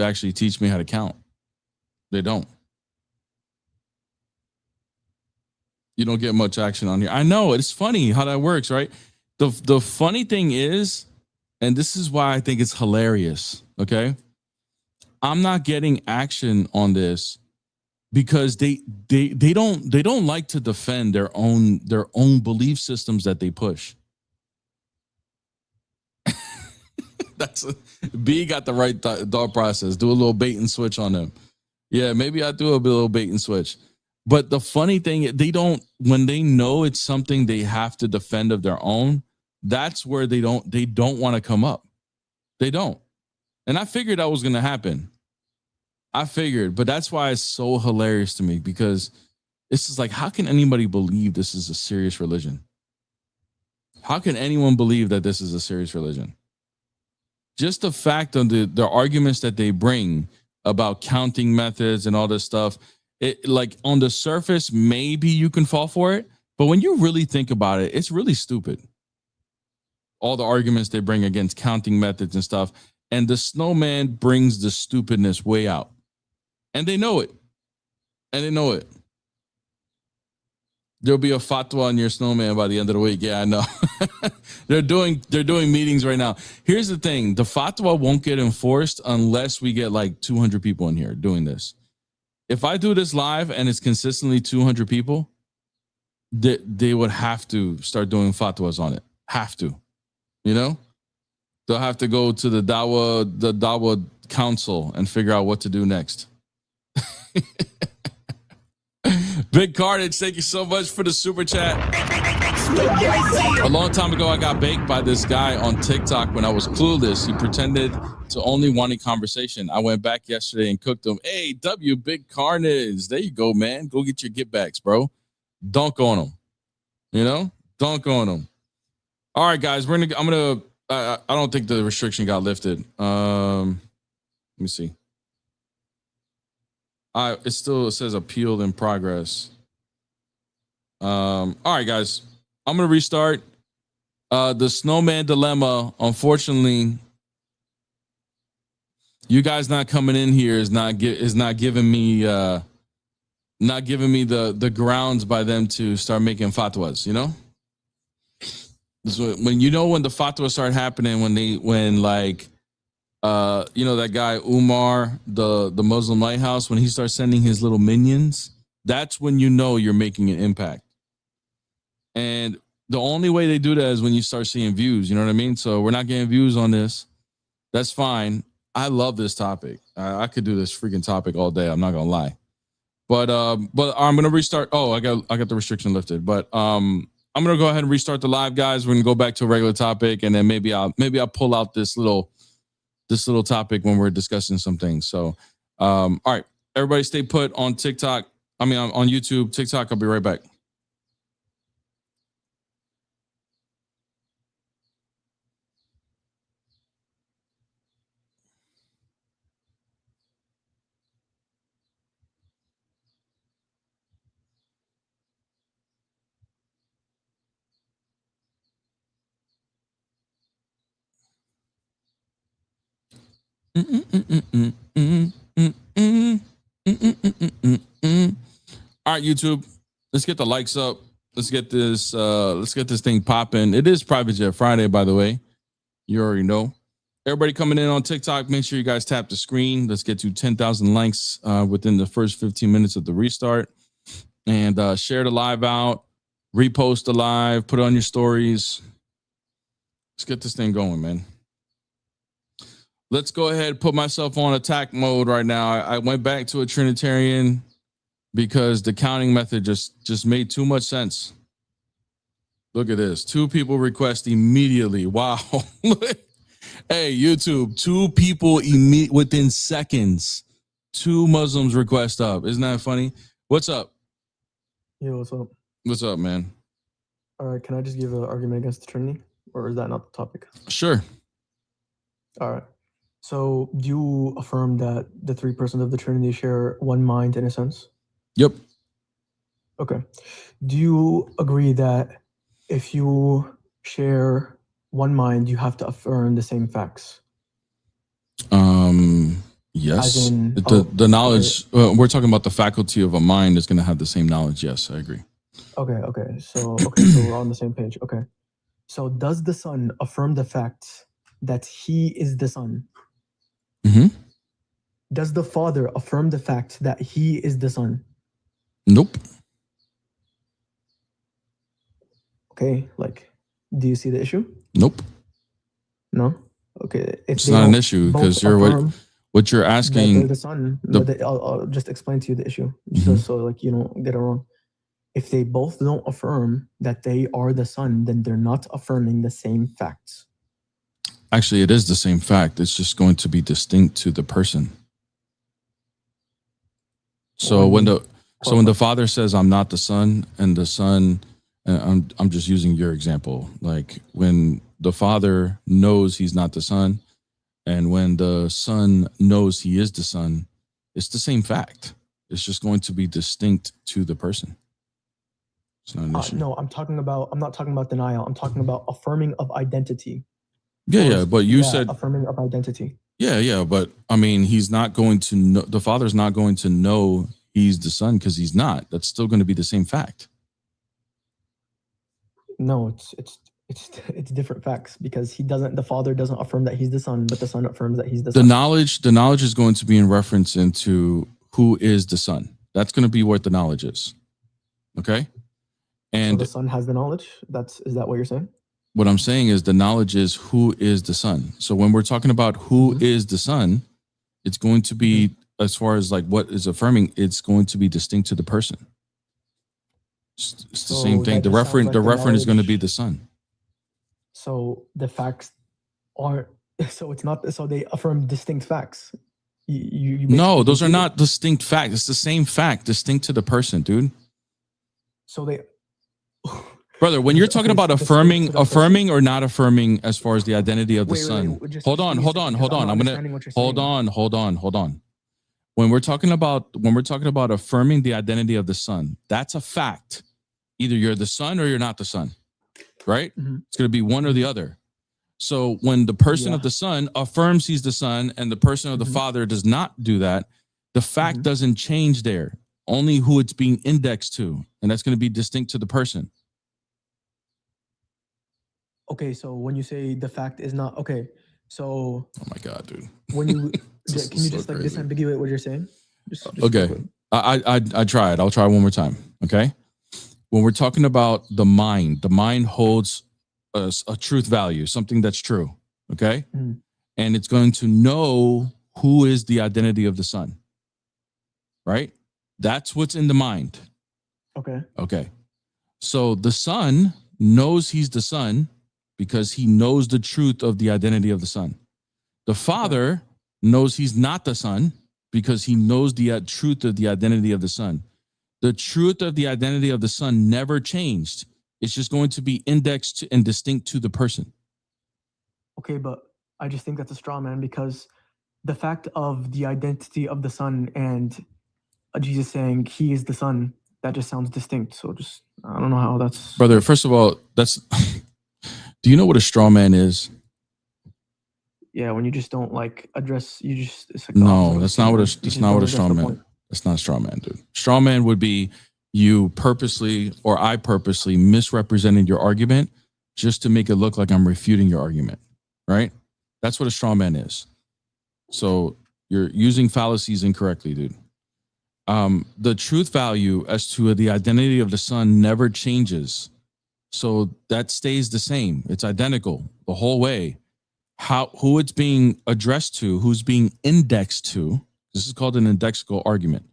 actually teach me how to count. They don't. You don't get much action on here. I know, it's funny how that works, right? The funny thing is, and this is why I think it's hilarious, okay? I'm not getting action on this because they don't like to defend their own belief systems that they push. B got the right thought process. Do a little bait and switch on them. Yeah, maybe I do a little bait and switch. But the funny thing, when they know it's something they have to defend of their own, that's where they don't want to come up. They don't. And I figured that was going to happen. But that's why it's so hilarious to me, because it's just like, how can anybody believe this is a serious religion? How can anyone believe that this is a serious religion? Just the fact of the arguments that they bring about counting methods and all this stuff, it, like, on the surface, maybe you can fall for it, but when you really think about it, it's really stupid. All the arguments they bring against counting methods and stuff, and the snowman brings the stupidness way out, and they know it. There'll be a fatwa on your snowman by the end of the week. Yeah, I know. They're doing meetings right now. Here's the thing: the fatwa won't get enforced unless we get like 200 people in here doing this. If I do this live and it's consistently 200 people, they would have to start doing fatwas on it. Have to, you know? They'll have to go to the Dawah council and figure out what to do next. Big Carnage, thank you so much for the super chat. A long time ago, I got baked by this guy on TikTok when I was clueless. He pretended to only want a conversation. I went back yesterday and cooked him. Hey, Big Carnage. There you go, man. Go get your get backs, bro. Dunk on him. You know? Dunk on him. All right, guys. I don't think the restriction got lifted. Let me see. It still says appeal in progress. All right, guys. I'm going to restart. The snowman dilemma, unfortunately, you guys not coming in here is not giving me the grounds by them to start making fatwas, you know? When the fatwas start happening, when that guy Umar, the Muslim Lighthouse, when he starts sending his little minions, that's when you know you're making an impact. And the only way they do that is when you start seeing views. You know what I mean? So we're not getting views on this. That's fine. I love this topic. I could do this freaking topic all day. I'm not gonna lie. But I'm gonna restart. Oh, I got the restriction lifted. But I'm gonna go ahead and restart the live, guys. We're gonna go back to a regular topic, and then maybe I'll pull out this little topic when we're discussing some things. So all right, everybody stay put on TikTok. I mean on YouTube, TikTok. I'll be right back. All right, YouTube, let's get the likes up. Let's get this thing popping. It is Private Jet Friday, by the way. You already know. Everybody coming in on TikTok, make sure you guys tap the screen. Let's get to 10,000 likes within the first 15 minutes of the restart. And share the live out, repost the live, put it on your stories. Let's get this thing going, man. Let's go ahead and put myself on attack mode right now. I went back to a Trinitarian because the counting method just made too much sense. Look at this. 2 people request immediately. Wow. Hey, YouTube, 2 people within seconds. 2 Muslims request up. Isn't that funny? What's up? Yo, what's up? What's up, man? All right, can I just give an argument against the Trinity? Or is that not the topic? Sure. All right. So do you affirm that the 3 persons of the Trinity share one mind in a sense? Yep. Okay. Do you agree that if you share one mind, you have to affirm the same facts? Yes. As in, the knowledge, we're talking about the faculty of a mind is going to have the same knowledge. Yes, I agree. Okay. So we're on the same page. Okay. So does the Son affirm the fact that he is the Son? Mm-hmm. Does the Father affirm the fact that he is the Son? Nope. Okay, like, do you see the issue? Nope. No? Okay. If It's they not an don't issue both because affirm what you're that asking. they're the Son, but I'll just explain to you the issue, so like you don't get it wrong. If they both don't affirm that they are the Son, then they're not affirming the same facts. Actually, it is the same fact. It's just going to be distinct to the person. So when the Father says, "I'm not the Son," and the Son, and I'm just using your example, like when the Father knows he's not the Son, and when the Son knows he is the Son, it's the same fact. It's just going to be distinct to the person. It's not an issue. No, I'm not talking about denial. I'm talking about affirming of identity. Yeah, but you said affirming of identity. Yeah, but I mean, he's not going to know, the Father's not going to know he's the Son because he's not. That's still going to be the same fact. No, it's different facts because the Father doesn't affirm that he's the Son, but the Son affirms that he's the Son. The knowledge is going to be in reference into who is the Son. That's going to be what the knowledge is. Okay? And so the Son has the knowledge? Is that what you're saying? What I'm saying is the knowledge is who is the Son. So when we're talking about who is the Son, it's going to be, as far as like what is affirming, it's going to be distinct to the person. It's the same thing. The referent is going to be the Son. So the facts aren't. So it's not. So they affirm distinct facts. No, those are not distinct facts. It's the same fact, distinct to the person, dude. So they. Brother, when you're talking about affirming or not affirming as far as the identity of the Son. Hold on. I'm gonna hold on. When we're talking about affirming the identity of the Son, that's a fact. Either you're the Son or you're not the Son, right? It's gonna be one or the other. So when the person of the Son affirms he's the Son and the person of the Father does not do that, the fact doesn't change there. Only who it's being indexed to, and that's going to be distinct to the person. Okay, so when you say the fact is not okay, so oh my God, dude, when you can you just like disambiguate what you're saying? Just okay, I tried. I'll try one more time. Okay, when we're talking about the mind holds a truth value, something that's true. Okay, and it's going to know who is the identity of the Son. Right? That's what's in the mind. Okay. Okay. So the Son knows he's the Son because he knows the truth of the identity of the Son. The Father knows he's not the Son because he knows the truth of the identity of the Son. The truth of the identity of the Son never changed. It's just going to be indexed and distinct to the person. Okay, but I just think that's a straw man because the fact of the identity of the Son and Jesus saying he is the Son, that just sounds distinct. So just, I don't know how that's... Brother, first of all, that's... Do you know what a straw man is? Yeah, when you just don't like address, you just... It's like no, that's not what a straw man... That's not a straw man, dude. Straw man would be you purposely or I purposely misrepresenting your argument just to make it look like I'm refuting your argument, right? That's what a straw man is. So you're using fallacies incorrectly, dude. The truth value as to the identity of the Son never changes. So that stays the same. It's identical the whole way. Who it's being addressed to, who's being indexed to, this is called an indexical argument.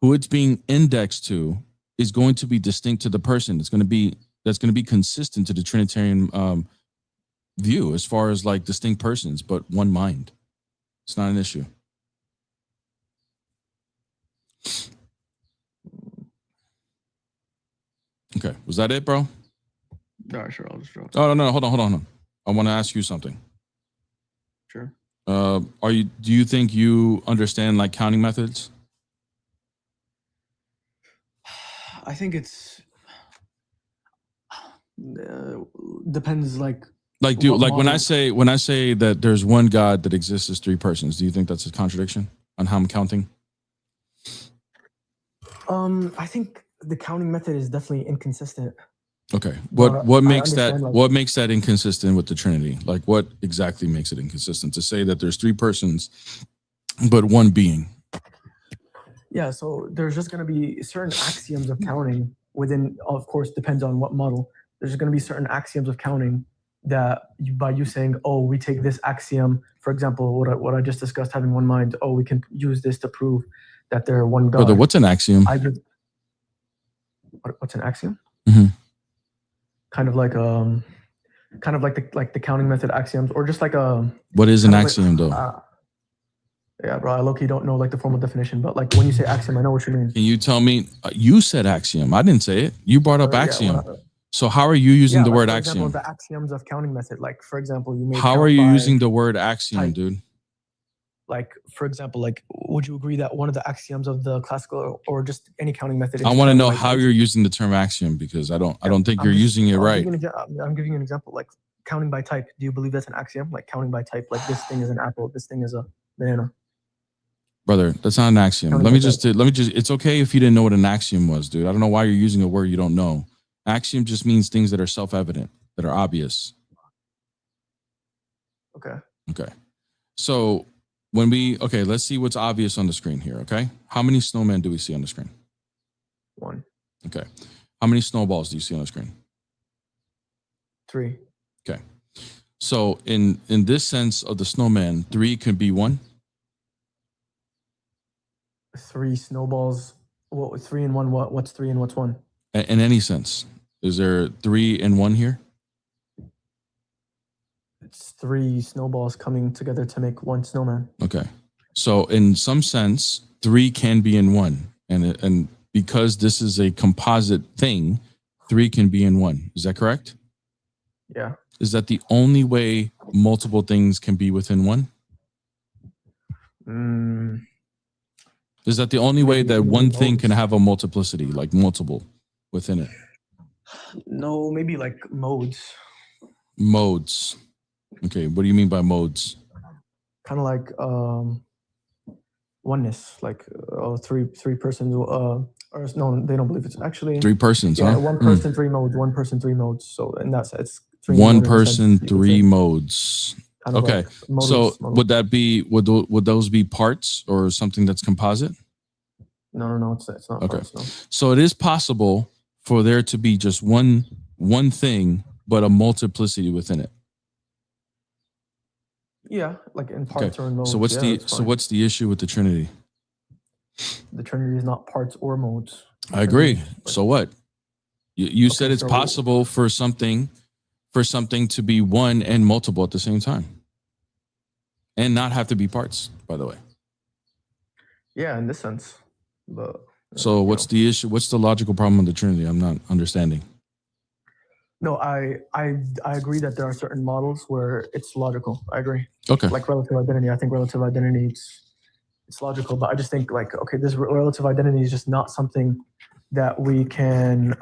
Who it's being indexed to is going to be distinct to the person. That's going to be consistent to the Trinitarian view as far as like distinct persons, but one mind. It's not an issue. Okay, was that it, bro? Yeah, sure. I'll just drop. Oh no, hold on. I want to ask you something. Sure. Do you think you understand like counting methods? I think it's depends like when I say that there's one God that exists as three persons, do you think that's a contradiction on how I'm counting? I think the counting method is definitely inconsistent. Okay. What makes that inconsistent with the Trinity? Like what exactly makes it inconsistent to say that there's three persons but one being? Yeah, so there's just going to be certain axioms of counting within, of course, depends on what model. There's going to be certain axioms of counting that by you saying, oh, we take this axiom, for example, what I just discussed, having one mind, oh, we can use this to prove that they're one God. Brother, what's an axiom? What's an axiom? Mm-hmm. Kind of like the counting method axioms, or just like a... What is an axiom, though? Yeah, bro, I low-key don't know like the formal definition, but like when you say axiom, I know what you mean. Can you tell me? You said axiom. I didn't say it. You brought up axiom. So how are you using the word axiom? Example, the axioms of counting method. Like for example, you may. How are you using the word axiom, dude? Like for example, like would you agree that one of the axioms of the classical or just any counting method? I want to know how you're using the term axiom because I don't think you're using it right. I'm giving you an example, like counting by type. Do you believe that's an axiom? Like counting by type, like this thing is an apple, this thing is a banana. Brother, that's not an axiom. Let me just, it's okay if you didn't know what an axiom was, dude. I don't know why you're using a word you don't know. Axiom just means things that are self-evident, that are obvious. Okay. So let's see what's obvious on the screen here, okay? How many snowmen do we see on the screen? One. Okay. How many snowballs do you see on the screen? 3. Okay. So in this sense of the snowman, 3 can be 1? 3 snowballs. What 3 and 1? What's 3 and what's 1? In any sense, is there 3 and 1 here? It's 3 snowballs coming together to make 1 snowman. Okay, so in some sense, 3 can be in 1, and because this is a composite thing, 3 can be in 1. Is that correct? Yeah. Is that the only way multiple things can be within 1? Is that the only way that one thing can have a multiplicity, like multiple within it? No, maybe like modes. Modes. Okay, what do you mean by modes? Kind of like oneness, like 3 persons. Or no, they don't believe it's actually 3 persons. Yeah, huh? 1 person, 3 modes. 1 person, 3 modes. So in that sense, 1 person, 3 modes. Okay, like so would that be would those be parts or something that's composite? No, it's not. Okay, parts, no. So it is possible for there to be just one thing, but a multiplicity within it. Yeah, like in parts or in modes. So what's the issue with the Trinity? The Trinity is not parts or modes. I agree. Trinity is- So what? You said Okay, it's so- possible for something to be one and multiple at the same time, and not have to be parts. By the way. Yeah, in this sense. But So what's the issue? What's the logical problem with the Trinity? I'm not understanding. No, I agree that there are certain models where it's logical. I agree. Okay. Like relative identity. I think relative identity it's logical, but I just think like, okay, this relative identity is just not something that we can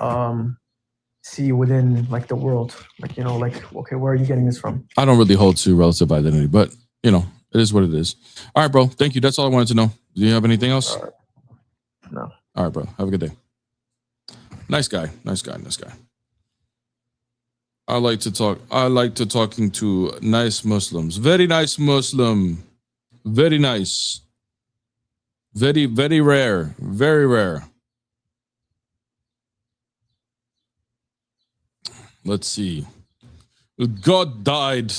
see within like the world. Like, like, okay, where are you getting this from? I don't really hold to relative identity, but it is what it is. All right, bro. Thank you. That's all I wanted to know. Do you have anything else? No. All right, bro. Have a good day. Nice guy. I like to talking to nice Muslims. Very nice Muslim. Very nice. Very, very rare. Very rare. Let's see. God died.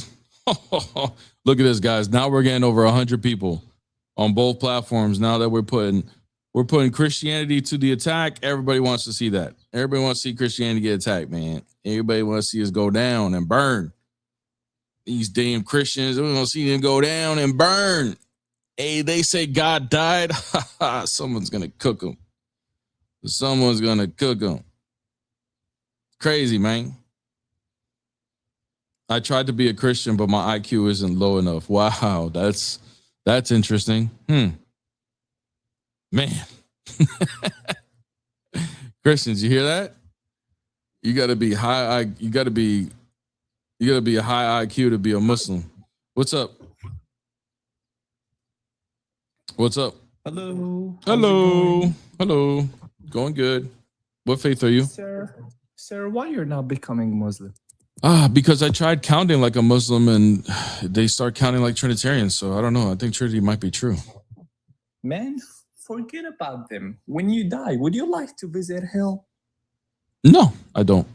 Look at this, guys. Now we're getting over 100 people on both platforms. Now that we're putting Christianity to the attack, everybody wants to see that. Everybody wants to see Christianity get attacked, man. Everybody wants to see us go down and burn. These damn Christians, we want to see them go down and burn. Hey, they say God died. Someone's going to cook them. Someone's going to cook them. Crazy, man. I tried to be a Christian, but my IQ isn't low enough. Wow, that's interesting. Man. Christians, you hear that? You got to be high. You got to be a high IQ to be a Muslim. What's up? What's up? Hello. Hello. Going good. What faith are you? Sir, why you're not becoming Muslim? Because I tried counting like a Muslim and they start counting like Trinitarians. So I don't know. I think Trinity might be true. Man, forget about them. When you die, would you like to visit hell? No, I don't.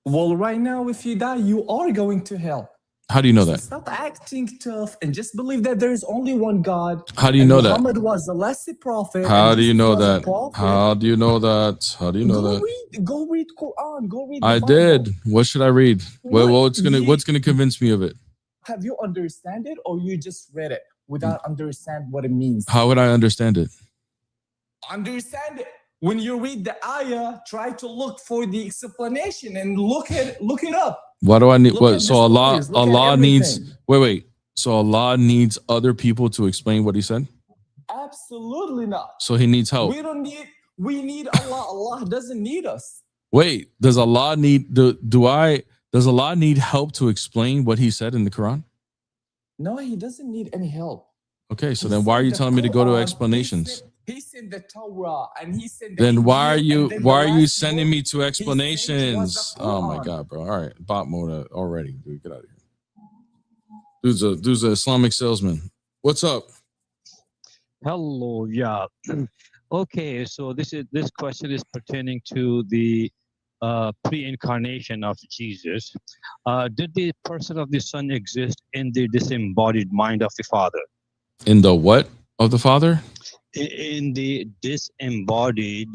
Well, right now, if you die, you are going to hell. How do you know that? Stop acting tough and just believe that there is only one God. How do you know that? Muhammad was the last prophet. How do you know Jesus was a that? prophet. How do you know that? How do you know that? Go read Quran. Go read. I the Bible. did. What should I read? Well, What? what's gonna convince me of it? Have you understand it, or you just read it without understand what it means? How would I understand it? Understand it. When you read the ayah, try to look for the explanation and look it up. Why do I need Look what? at So the Allah stories, look at Allah needs everything. wait. So Allah needs other people to explain what he said? Absolutely not. So he needs help. We need Allah. Allah doesn't need us. Wait, does Allah need does Allah need help to explain what he said in the Quran? No, he doesn't need any help. Okay, so He then why are sent you the telling me to go to Quran, explanations? He sent the Torah and he sent the Then why are Injil, you and then why the are you last sending book me to he explanations? sent was the Oh my Quran. god, bro. All right, bot mode already, dude. Get out of here. Dude's a Islamic salesman. What's up? Hello, yeah. Okay, so this question is pertaining to the pre-incarnation of Jesus. Did the person of the Son exist in the disembodied mind of the Father? In the what of the Father? In the disembodied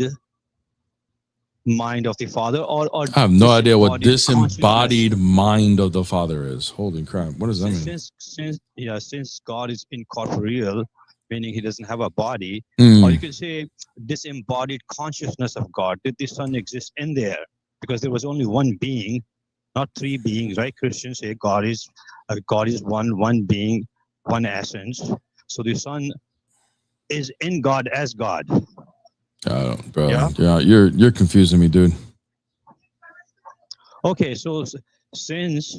mind of the Father, or I have no idea what disembodied disembodied mind of the Father is. Holy crap. What does that mean? Since God is incorporeal, meaning he doesn't have a body, Hmm. or you could say disembodied consciousness of God. Did the Son exist in there? Because there was only one being, not three beings, right? Christians say God is one being, one essence. So the Son is in God as God. Bro, Yeah. yeah, you're confusing me, dude. Okay, so since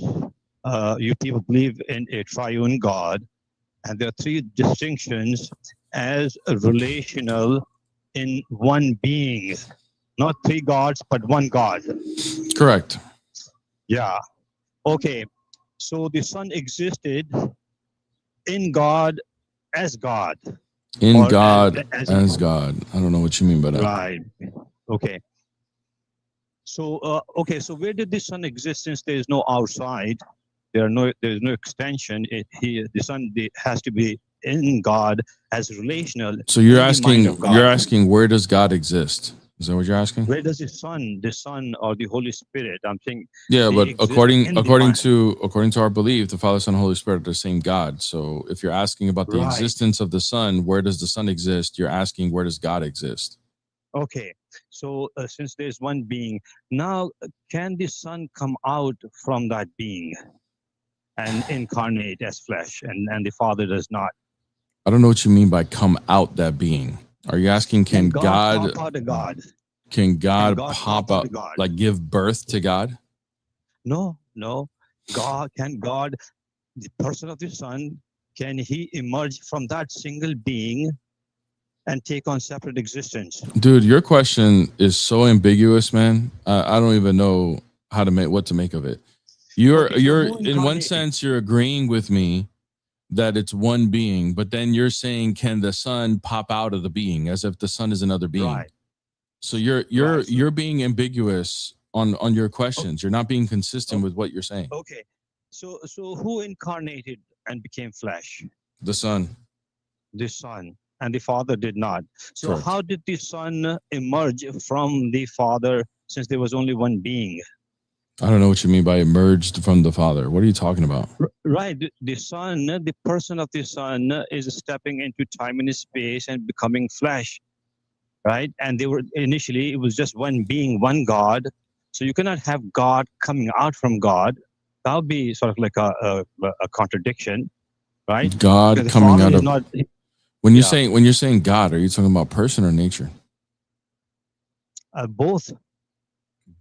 you people believe in a triune God, and there are three distinctions as relational in one being, not three gods, but one God. Correct. Yeah. Okay. So the Son existed in God as God. In Or God as- as God. I don't know what you mean by that. Right. Okay. So so where did the Son exist, since there is no outside? There is no extension. The Son has to be in God as relational. So you're in the mind asking, of God. you're asking, where does God exist? Is that what you're asking? Where does the Son, or the Holy Spirit? I'm saying. Yeah, they but exist according in the according mind. to our belief, the Father, Son, and Holy Spirit are the same God. So if you're asking about the Right. existence of the Son, where does the Son exist? You're asking, where does God exist? Okay, so since there's one being, now can the Son come out from that being and incarnate as flesh, and the Father does not? I don't know what you mean by come out that being. Are you asking, can God pop out of God? can God God pop pop out out, of God? like give birth to God? No. God, the person of the Son, can he emerge from that single being and take on separate existence? Dude, your question is so ambiguous, man. I don't even know how to make what to make of it. You're Okay, so you're who in one incarnated? sense you're agreeing with me that it's one being, but then you're saying, can the Son pop out of the being, as if the Son is another being? Right. So you're Right, so- you're being ambiguous on your questions. You're not being consistent with what you're saying. Okay, so who incarnated and became flesh? The Son. The Son, and the Father did not. So Correct. how did the Son emerge from the Father, since there was only one being? I don't know what you mean by emerged from the Father. What are you talking about? Right, the Son, the person of the Son is stepping into time and space and becoming flesh, right? And they were initially, it was just one being, one God. So you cannot have God coming out from God. That would be sort of like a contradiction, right? God Because the coming Father out is of not. when you're Yeah. saying God, are you talking about person or nature? Both.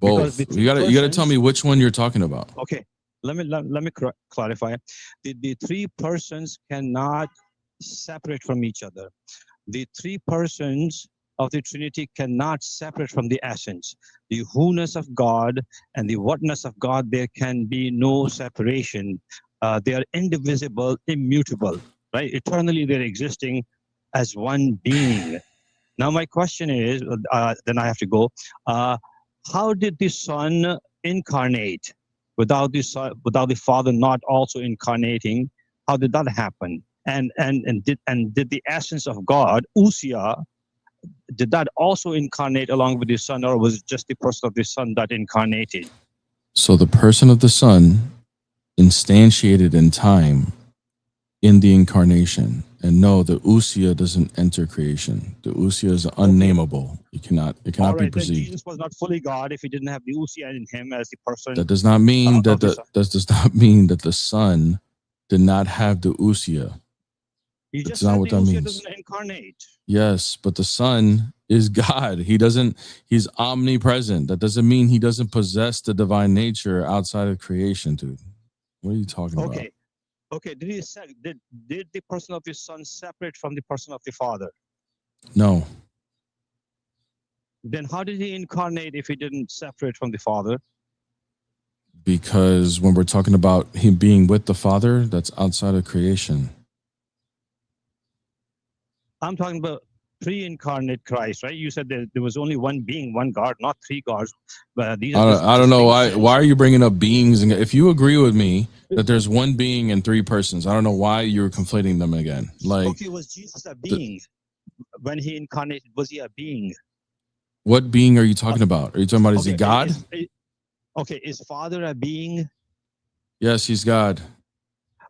Both. Because the You three gotta tell persons- me which one you're talking about. Okay, let me clarify. The three persons cannot separate from each other. The three persons of the Trinity cannot separate from the essence. The who-ness of God and the what-ness of God, there can be no separation. They are indivisible, immutable, right? Eternally, they're existing as one being. Now, my question is, then I have to go. How did the Son incarnate without the Father not also incarnating? How did that happen? And did the essence of God, Usia, did that also incarnate along with the Son, or was it just the person of the Son that incarnated? So the person of the Son instantiated in time in the incarnation. And no, the Usia doesn't enter creation. The Usia is unnamable. It cannot All be right, then perceived. Jesus was not fully God if he didn't have the Usia in him as the person. That does not mean that of the Son. that does not mean that the Son did not have the Usia. You That's just not said what the that Usia means. doesn't incarnate. Yes, but the Son is God. He's omnipresent. That doesn't mean he doesn't possess the divine nature outside of creation, dude. What are you talking about? Okay. Did the person of the Son separate from the person of the Father? No. Then how did he incarnate if he didn't separate from the Father? Because when we're talking about him being with the Father, that's outside of creation. I'm talking about pre-incarnate Christ, right? You said there was only one being, one God, not three gods. But these are I don't know distinct why are you bringing up beings? And if you agree with me that there's one being and three persons, I don't know why you're conflating them again. Like, okay, was Jesus a being when he incarnated? Was he a being? what being are you talking about? Are you talking about is he God? Is Father a being? Yes, he's God.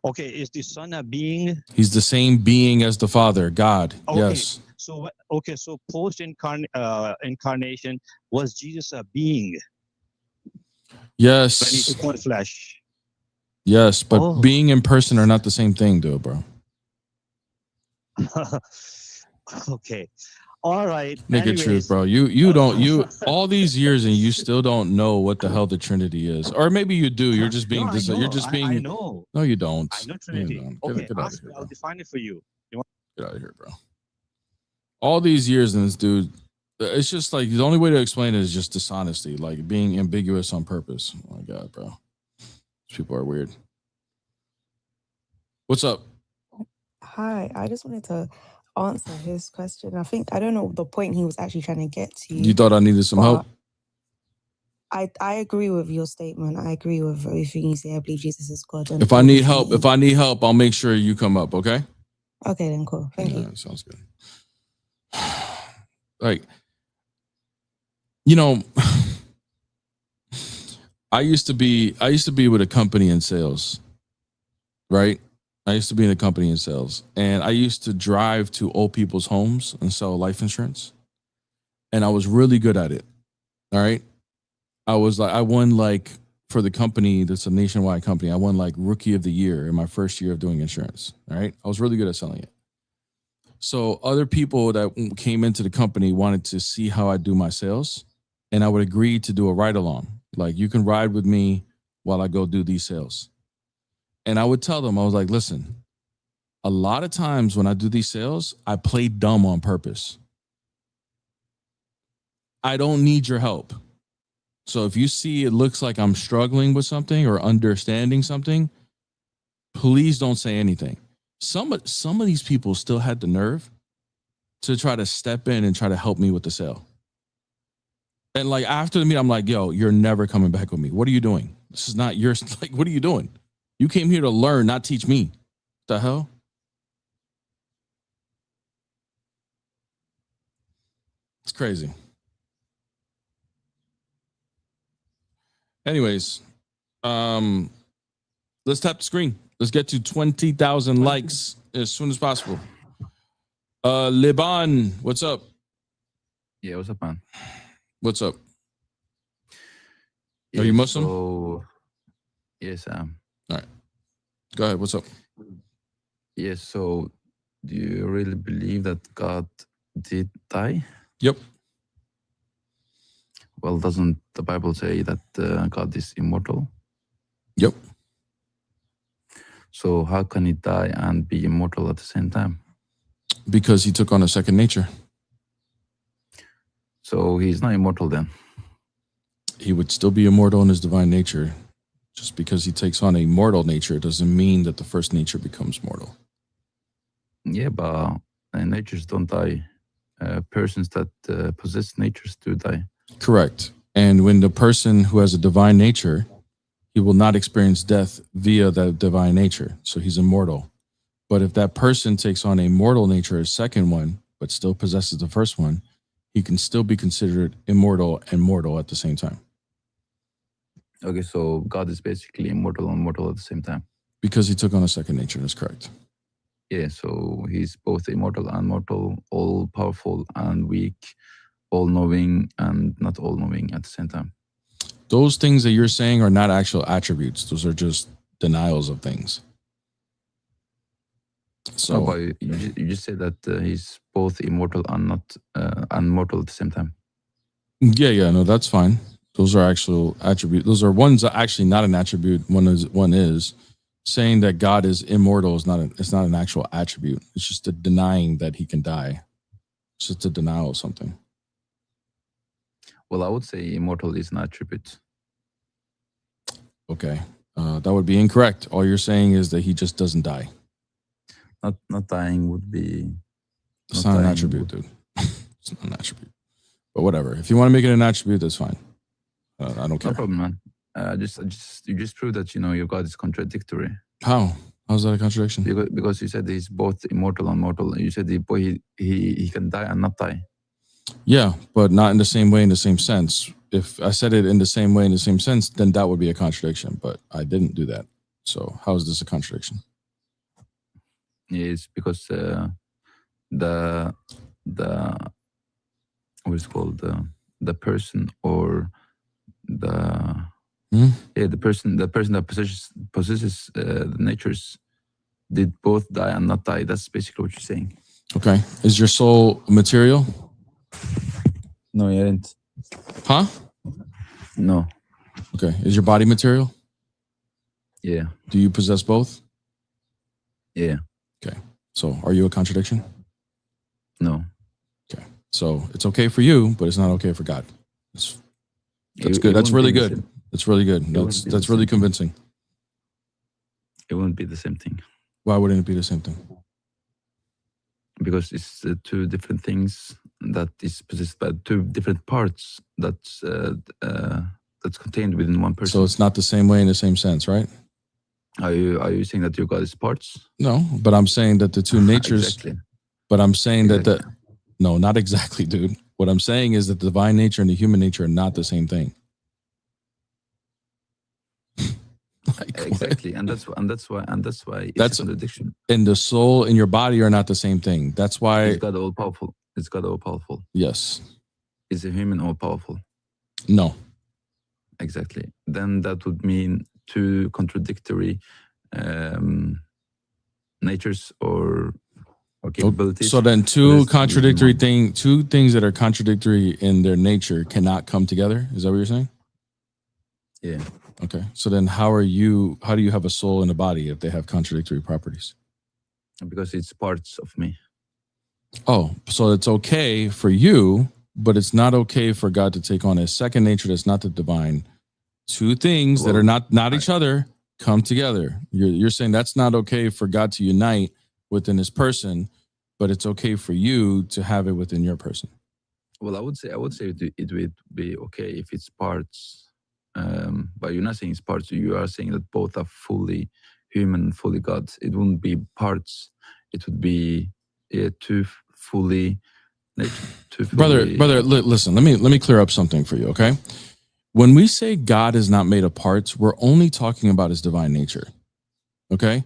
Okay, is the Son a being? He's the same being as the Father, God. Okay. Yes. So post incarnation, was Jesus a being when he Yes. took on flesh? Yes, but Oh. being in person are not the same thing, dude, bro. Okay. All right. Naked Anyways, truth, bro. You all these years and you still don't know what the hell the Trinity is, or maybe you do. You're just being No, I you're know. just I being. know. No, you don't. I know No, you Trinity. don't. Okay, Get out of ask here, me. bro. I'll define it for you. Get out of here, bro. All these years and this dude, it's just like the only way to explain it is just dishonesty, like being ambiguous on purpose. Oh my god, bro. These people are weird. What's up? Hi, I just wanted to answer his question. I don't know the point he was actually trying to get to. You thought I needed some help? I agree with your statement. I agree with everything you say. I believe Jesus is God. And If I need help, I'll make sure you come up, okay? Okay, then cool. Thank you. Sounds good. Like, you know, I used to be with a company in sales, right? I used to be in a company in sales, and I used to drive to old people's homes and sell life insurance, and I was really good at it. All right, I won like for the company that's a nationwide company. I won like Rookie of the Year in my first year of doing insurance. All right, I was really good at selling it. So other people that came into the company wanted to see how I do my sales, and I would agree to do a ride along. Like, you can ride with me while I go do these sales. And I would tell them, I was like, listen, a lot of times when I do these sales, I play dumb on purpose. I don't need your help. So if you see it looks like I'm struggling with something or understanding something, please don't say anything. Some of these people still had the nerve to try to step in and try to help me with the sale. And like after the meeting, I'm like, yo, you're never coming back with me. What are you doing? This is not yours. Like, what are you doing? You came here to learn, not teach me. What the hell? It's crazy. Anyways, let's tap the screen. Let's get to 20,000 likes as soon as possible. Liban, what's up? Yeah, what's up, man? What's up? Yeah, Are you Muslim? So, yes, I am. All right. Go ahead. What's up? Yes, so do you really believe that God did die? Yep. Well, doesn't the Bible say that God is immortal? Yep. So how can he die and be immortal at the same time? Because he took on a second nature. So he's not immortal then? He would still be immortal in his divine nature. Just because he takes on a mortal nature doesn't mean that the first nature becomes mortal. Yeah, but natures don't die. Persons that possess natures do die. Correct. And when the person who has a divine nature, he will not experience death via that divine nature. So he's immortal. But if that person takes on a mortal nature, a second one, but still possesses the first one, he can still be considered immortal and mortal at the same time. Okay, so God is basically immortal and mortal at the same time. Because he took on a second nature, that's correct. Yeah, so he's both immortal and mortal, all powerful and weak, all knowing and not all knowing at the same time. Those things that you're saying are not actual attributes. Those are just denials of things. So, no, but you just said that he's both immortal and not mortal at the same time. Yeah, no, that's fine. Those are actual attributes. Those are ones that actually not an attribute. One is saying that God is immortal is not it's not an actual attribute. It's just a denying that he can die. It's just a denial of something. Well, I would say immortal is an attribute. Okay, that would be incorrect. All you're saying is that he just doesn't die. Not dying would be. It's not an attribute, dude. It's not an attribute. But whatever. If you want to make it an attribute, that's fine. I don't care. No problem, man. You just proved that your God is contradictory. How? How's that a contradiction? Because you said he's both immortal and mortal. You said he can die and not die. Yeah, but not in the same way, in the same sense. If I said it in the same way, in the same sense, then that would be a contradiction. But I didn't do that. So how is this a contradiction? It's because the what is it called, the person or the person that possesses the natures did both die and not die. That's basically what you're saying. Okay. Is your soul material? No, you didn't. Huh? No. Okay. Is your body material? Yeah. Do you possess both? Yeah. Okay. So are you a contradiction? No. Okay. So it's okay for you, but it's not okay for God. That's good. That's really good. That's really good. That's really convincing. It wouldn't be the same thing. Why wouldn't it be the same thing? Because it's two different things that is possessed by two different parts that's contained within one person. So it's not the same way in the same sense, right? Are you saying that your God is parts? No, but I'm saying that the two natures. Exactly. But I'm saying that Exactly. no, not exactly, dude. What I'm saying is that the divine nature and the human nature are not the same thing. Like, Exactly, and that's why it's That's- a contradiction. and the soul and your body are not the same thing. That's why. Is God all powerful? Is God all powerful? Yes. Is a human all powerful? No. Exactly. Then that would mean two contradictory natures or capabilities. So then two things that are contradictory in their nature cannot come together. Is that what you're saying? Yeah. Okay. So then how do you have a soul and a body if they have contradictory properties? Because it's parts of me. Oh, so it's okay for you, but it's not okay for God to take on a second nature that's not the divine. Two things that are not each other come together. You're saying that's not okay for God to unite within his person, but it's okay for you to have it within your person. Well, I would say it would be okay if it's parts, but you're not saying it's parts. You are saying that both are fully human, fully God. It wouldn't be parts. It would be two fully. Brother, listen. Let me clear up something for you, okay? When we say God is not made of parts, we're only talking about his divine nature. Okay?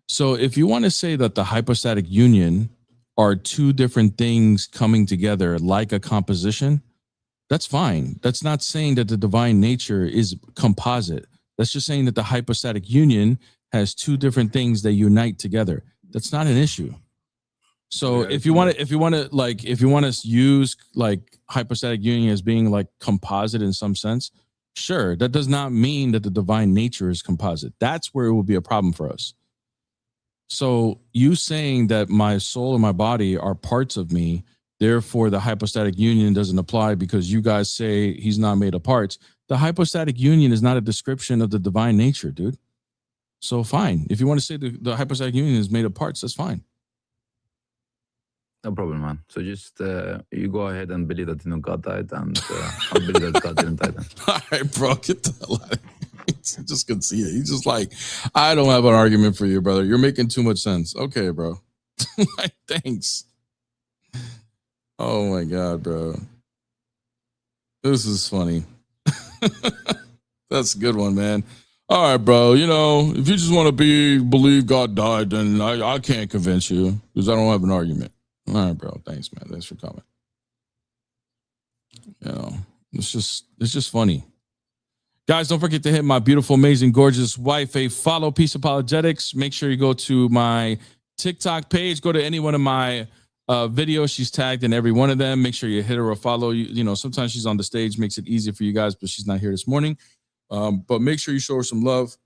So if you want to say that the hypostatic union are two different things coming together like a composition, that's fine. That's not saying that the divine nature is composite. That's just saying that the hypostatic union has two different things that unite together. That's not an issue. So if you want to use like hypostatic union as being like composite in some sense, sure, that does not mean that the divine nature is composite. That's where it will be a problem for us. So you saying that my soul and my body are parts of me, therefore the hypostatic union doesn't apply because you guys say he's not made of parts. The hypostatic union is not a description of the divine nature, dude. So fine. If you want to say the hypostatic union is made of parts, that's fine. No problem, man. So just you go ahead and believe that God died, and I'll believe that God didn't die. Then. All right, bro, get the hell out of here. Just concede it. He's just like, I don't have an argument for you, brother. You're making too much sense. Okay, bro. Like, thanks. Oh my God, bro. This is funny. That's a good one, man. All right, bro. You know, if you just want to believe God died, then I can't convince you because I don't have an argument. All right, bro. Thanks, man. Thanks for coming. You know, it's just funny. Guys, don't forget to hit my beautiful, amazing, gorgeous wife a follow, Peace Apologetics. Make sure you go to my TikTok page. Go to any one of my videos. She's tagged in every one of them. Make sure you hit her a follow. You know, sometimes she's on the stage, makes it easier for you guys, but she's not here this morning. But make sure you show her some love.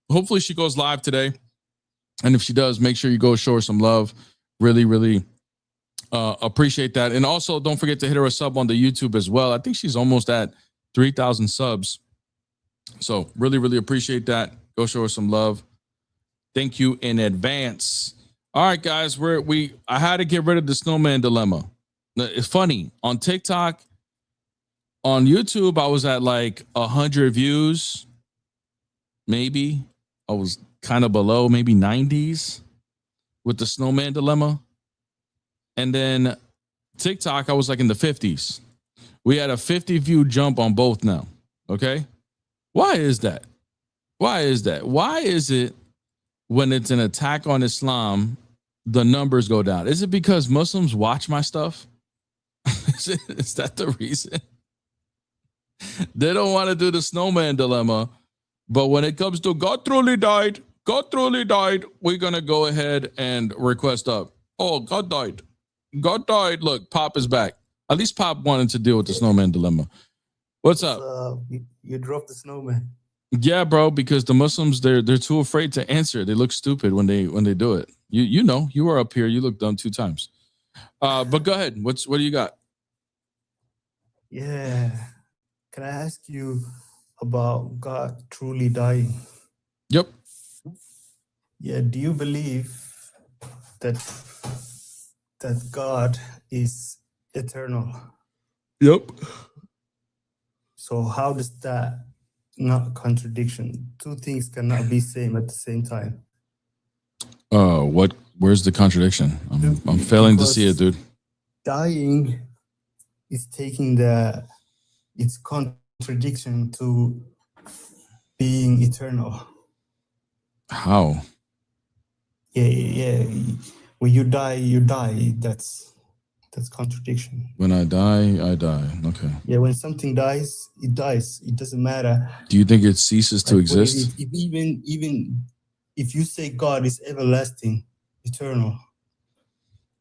Hopefully she goes live today. And if she does, make sure you go show her some love. Really, really appreciate that. And also don't forget to hit her a sub on the YouTube as well. I think she's almost at 3,000 subs. So really, really appreciate that. Go show her some love. Thank you in advance. All right, guys, I had to get rid of the snowman dilemma. It's funny. On TikTok, on YouTube, I was at like 100 views. Maybe. I was kind of below, maybe 90s with the snowman dilemma. And then TikTok, I was like in the 50s. We had a 50 view jump on both now. Okay. Why is that? Why is that? Why is it when it's an attack on Islam, the numbers go down? Is it because Muslims watch my stuff? Is that the reason? They don't want to do the snowman dilemma. But when it comes to God truly died, we're going to go ahead and request up. Oh, God died. God died. Look, Pop is back. At least Pop wanted to deal with the snowman dilemma. What's up? You dropped the snowman. Yeah, bro, because the Muslims, they're too afraid to answer. They look stupid when they do it. You know, you were up here. You looked dumb 2 times. But go ahead. What do you got? Yeah. Can I ask you about God truly dying? Yep. Yeah. Do you believe that God is eternal? Yep. So how does that not contradiction. Two things cannot be same at the same time. Where's the contradiction? I'm failing to see it, dude. Dying is taking its contradiction to being eternal. How? Yeah. When you die. That's contradiction. When I die, I die. Okay. Yeah, when something dies, it dies. It doesn't matter. Do you think it ceases to exist? Even if you say God is everlasting, eternal,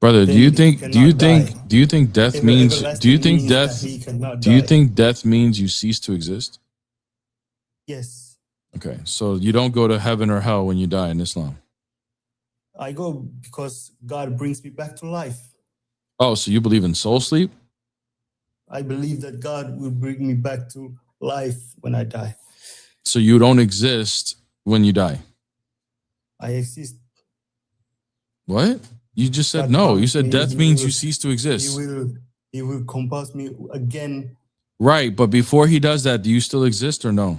Brother, do then you he think cannot die. death means Everlasting that he cannot do you die. think death means you cease to exist? Yes, Okay. So you don't go to heaven or hell when you die in Islam. I go because God brings me back to life. Oh, so you believe in soul sleep? I believe that God will bring me back to life when I die. So you don't exist when you die. I exist. What? You just said God no. You promised said me death he means will- you cease to exist. He will compose me again. Right, but before he does that, do you still exist or no?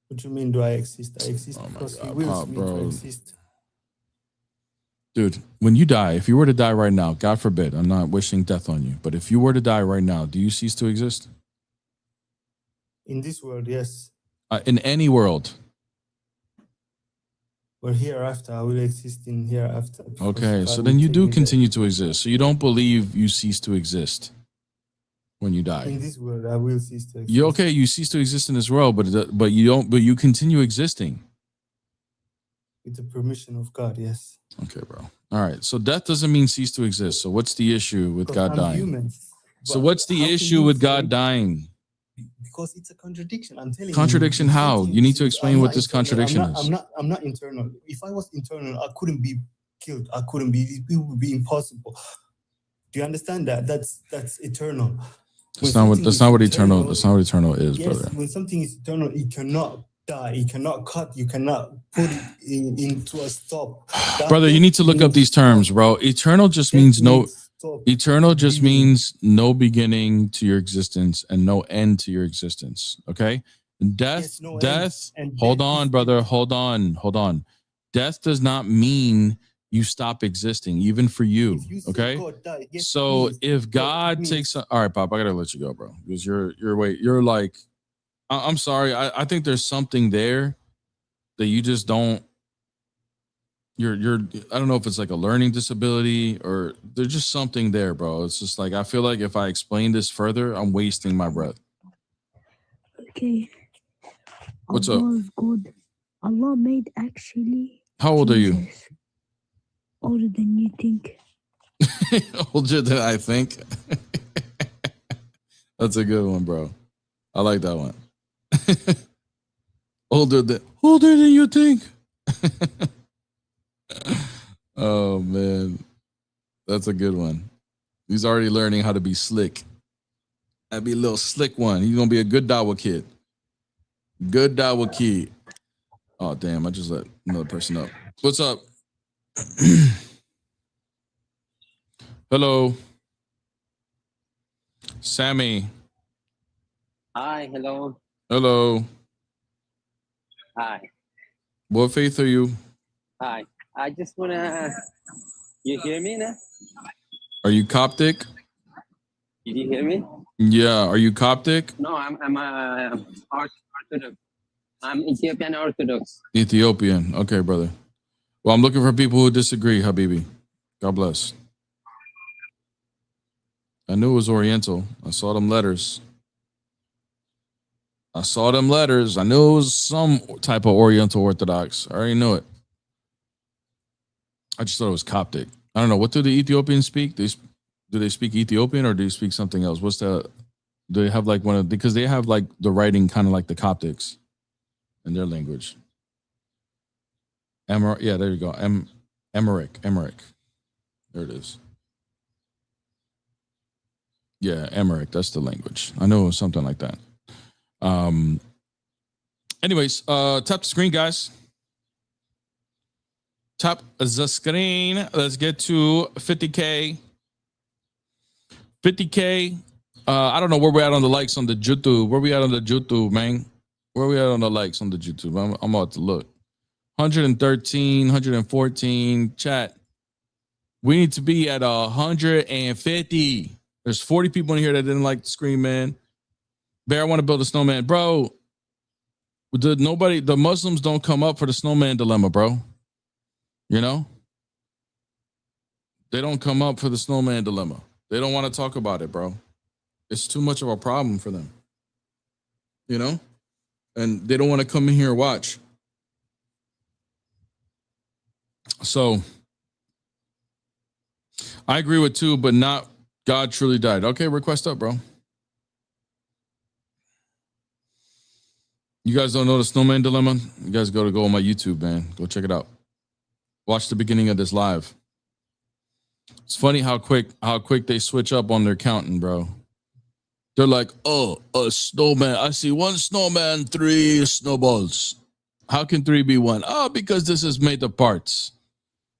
What do you mean? Do I exist? I exist Oh my because he God, wills Pop, me bro. to exist. Dude, when you die, if you were to die right now, God forbid, I'm not wishing death on you, but if you were to die right now, do you cease to exist? In this world, yes. In any world. Or hereafter, I will exist in hereafter. because Okay, God so will then you take do me there. continue to exist. So you don't believe you cease to exist when you die. In this world, I will cease to exist. You okay? You cease to exist in this world, but you don't. But you continue existing. With the permission of God, yes. Okay, bro. All right. So death doesn't mean cease to exist. So what's the issue with Because God I'm dying? human. So But what's the how can issue you with God say- dying? Because it's a contradiction. I'm telling Contradiction you. how? something You need is- to explain I'm what not this eternal. contradiction is. I'm not internal. If I was internal, I couldn't be killed. I couldn't be. It would be impossible. Do you understand that? That's eternal. That's not what eternal. That's not what eternal is, Yes, brother. when something is eternal, it cannot die. It cannot cut. You cannot put it into a stop. That Brother, you need to look up means these terms, stop. bro. Eternal just That means no. means stop. Eternal just being. means no beginning to your existence and no end to your existence. Okay. Death, Yes, no end. death. And Hold death on, is- brother. Hold on. Death does not mean you stop existing, even for you. If you say Okay. God died, yes, it So means. if But God it means- takes, all right, Pop, I gotta let you go, bro, because you're like, I'm sorry. I think there's something there that you just don't. You're I don't know if it's like a learning disability or there's just something there, bro. It's just like I feel like if I explain this further, I'm wasting my breath. Okay. What's up? Allah is good. Allah made actually. How old are you? Jesus older than you think. Older than I think. That's a good one, bro. I like that one. older than you think. Oh man, that's a good one. He's already learning how to be slick. That'd be a little slick one. He's gonna be a good Dawa kid. Good Dawa kid. Oh damn! I just let another person up. What's up? Hello, Sammy. Hi, hello. Hello. Hi, What faith are you? hi. I just wanna. You hear me now? Are you Coptic? Did you hear me? Yeah. Are you Coptic? No, I'm Orthodox. I'm Ethiopian Orthodox. Ethiopian. Okay, brother. Well, I'm looking for people who disagree, Habibi. God bless. I knew it was Oriental. I saw them letters. I knew it was some type of Oriental Orthodox. I already knew it. I just thought it was Coptic. I don't know. What do the Ethiopians speak? Do they speak Ethiopian or do they speak something else? Do they have like because they have like the writing kind of like the Coptics in their language. Yeah, there you go. Emmerich. There it is. Yeah, Emmerich. That's the language. I know it was something like that. Anyways, tap the screen, guys. Tap the screen. Let's get to 50K. 50K. I don't know where we're at on the likes on the YouTube. Where we at on the YouTube, man? Where we at on the likes on the YouTube? I'm about to look. 113, 114. Chat. We need to be at 150. There's 40 people in here that didn't like the screen, man. Bear, I want to build a snowman. Bro, the Muslims don't come up for the snowman dilemma, bro. You know? They don't come up for the snowman dilemma. They don't want to talk about it, bro. It's too much of a problem for them. You know? And they don't want to come in here and watch. So I agree with two, but not God truly died. Okay, request up, bro. You guys don't know the snowman dilemma? You guys go on my YouTube, man. Go check it out. Watch the beginning of this live. It's funny how quick they switch up on their counting, bro. They're like, oh, a snowman. I see one snowman, 3 snowballs. How can 3 be 1? Oh, because this is made of parts.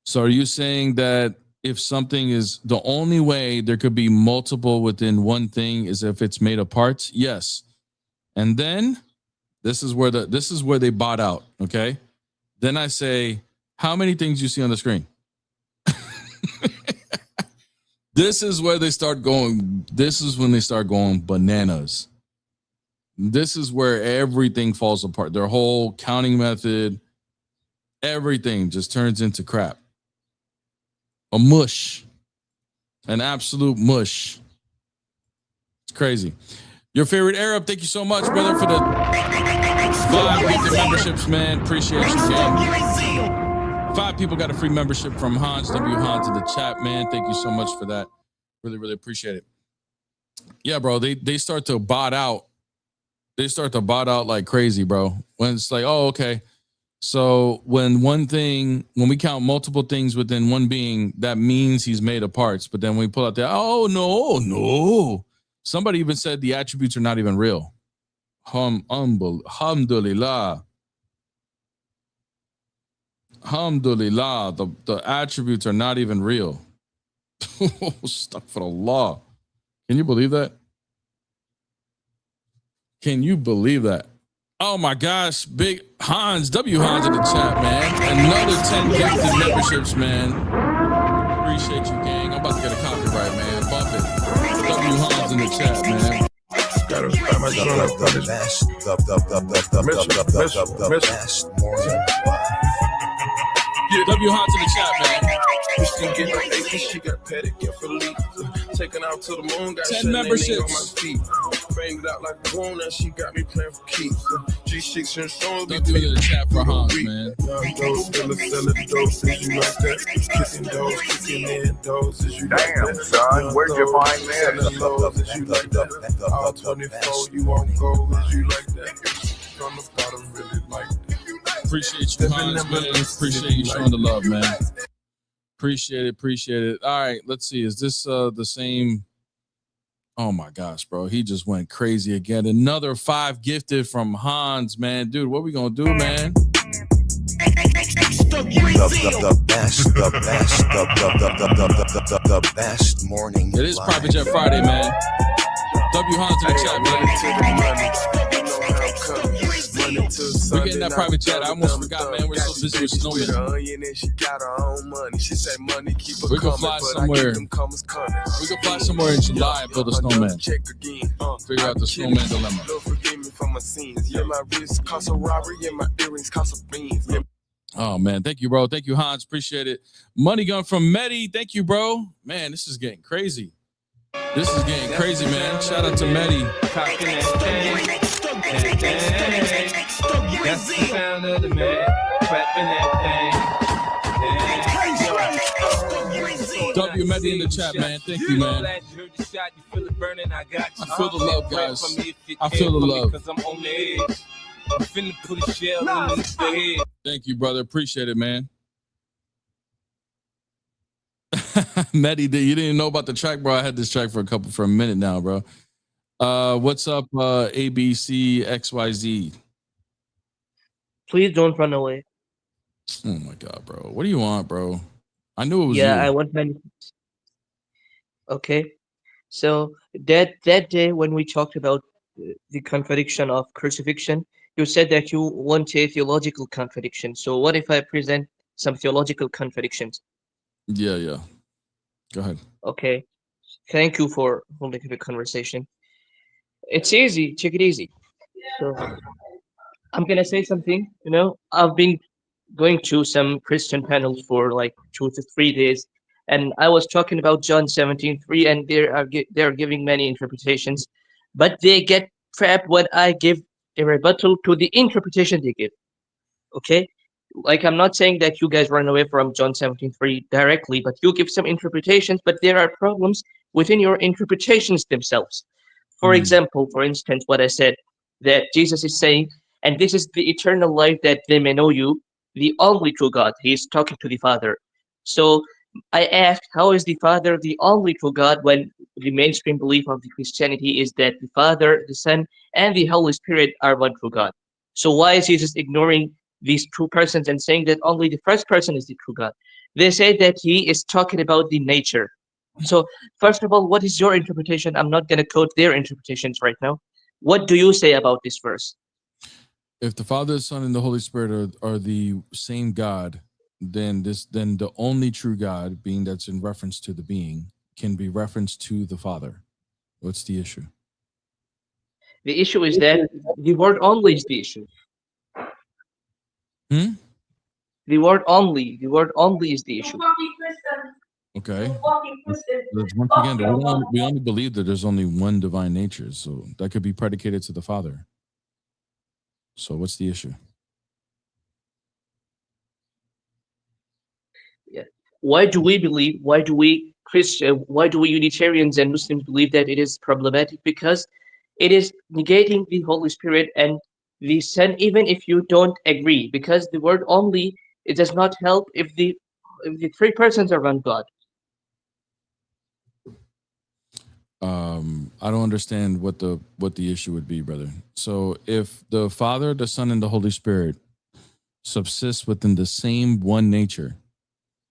So are you saying that if something is the only way there could be multiple within one thing is if it's made of parts? Yes. And then this is where they bought out. Okay. Then I say, how many things you see on the screen? This is where they start going. This is when they start going bananas. This is where everything falls apart. Their whole counting method, everything just turns into crap. A mush. An absolute mush. It's crazy. Your favorite Arab, thank you so much, brother, for the 5 gifted memberships, man. Appreciate you, gang. 5 people got a free membership from Hans, W. Hans in the chat, man. Thank you so much for that. Really, really appreciate it. Yeah, bro, they start to bot out. They start to bot out like crazy, bro. When it's like, oh, okay. So when we count multiple things within one being, that means he's made of parts. But then when we pull out oh, no. Somebody even said the attributes are not even real. Alhamdulillah. Alhamdulillah, the attributes are not even real. Astaghfirullah. Can you believe that? Can you believe that? Oh my gosh, big Hans, W. Hans in the chat, man. Another 10 gifted memberships, man. Appreciate you, gang. I'm about to get a copyright, man. Bump it. W. Hans in the chat, man. The best morning. W. Hans in the chat, man. She got pedicure for leave. Taking out to the moon, got 10 memberships on my feet. Framed out like a wound, and she got me playing for keeps. G6 and songs. Don't do it in the chat for Hans, man. Those still selling doses, you like that? Kicking those, kicking in doses, you like that? Damn, son, where'd you find that? Selling you like that? All 24, you won't go, as you like that? From the bottom, really like that. Appreciate you, Hans, man. Appreciate you showing the love, man. Appreciate it. All right, let's see. Is this the same? Oh my gosh, bro. He just went crazy again. Another 5 gifted from Hans, man. Dude, what we gonna do, man? The best morning. It is Private Jet Friday, man. W. Hans in the chat, man. We're getting that private chat. I almost forgot, man. We're so busy with snowman. We can fly somewhere. We can fly somewhere in July and build a snowman. Figure out the snowman dilemma. Oh man, thank you, bro. Thank you, Hans. Appreciate it. Money gun from Medi. Thank you, bro. Man, this is getting crazy. This is getting crazy, man. Shout out to Medi. That's the sound of the man clapping that thing. W Medi in the chat, man. Thank you, man. I feel the love, guys. I feel the love. Thank you, brother. Appreciate it, man. Medi, you didn't know about the track, bro. I had this track for a minute now, bro. What's up, ABCXYZ? Please don't run away. Oh my god, bro. What do you want, bro? I knew it was Yeah, you. I want many. Okay. So that day when we talked about the contradiction of crucifixion, you said that you want a theological contradiction. So what if I present some theological contradictions? Yeah. Go ahead. Okay. Thank you for holding the conversation. It's easy. Take it easy. So I'm gonna say something. I've been going to some Christian panels for like 2 to 3 days, and I was talking about John 17:3, and they're giving many interpretations, but they get trapped when I give a rebuttal to the interpretation they give. Okay, like I'm not saying that you guys run away from John 17:3 directly, but you give some interpretations, but there are problems within your interpretations themselves. For example, for instance, what I said that Jesus is saying, and this is the eternal life that they may know you, the only true God. He is talking to the Father. So I asked, how is the Father the only true God when the mainstream belief of the Christianity is that the Father, the Son, and the Holy Spirit are one true God? So why is Jesus ignoring these true persons and saying that only the first person is the true God? They say that he is talking about the nature. So, first of all, what is your interpretation? I'm not going to quote their interpretations right now. What do you say about this verse? If the Father, the Son, and the Holy Spirit are the same God, then the only true God, being that's in reference to the being, can be referenced to the Father. What's the issue? The issue is that the word only is the issue. The word only is the issue. Okay. Once again, we only believe that there's only one divine nature, so that could be predicated to the Father. So what's the issue? Yeah. Why do we Unitarians and Muslims believe that it is problematic? Because it is negating the Holy Spirit and the Son, even if you don't agree, because the word only, it does not help if the three persons are one God. I don't understand what the issue would be, brother. So if the Father, the Son, and the Holy Spirit subsist within the same one nature,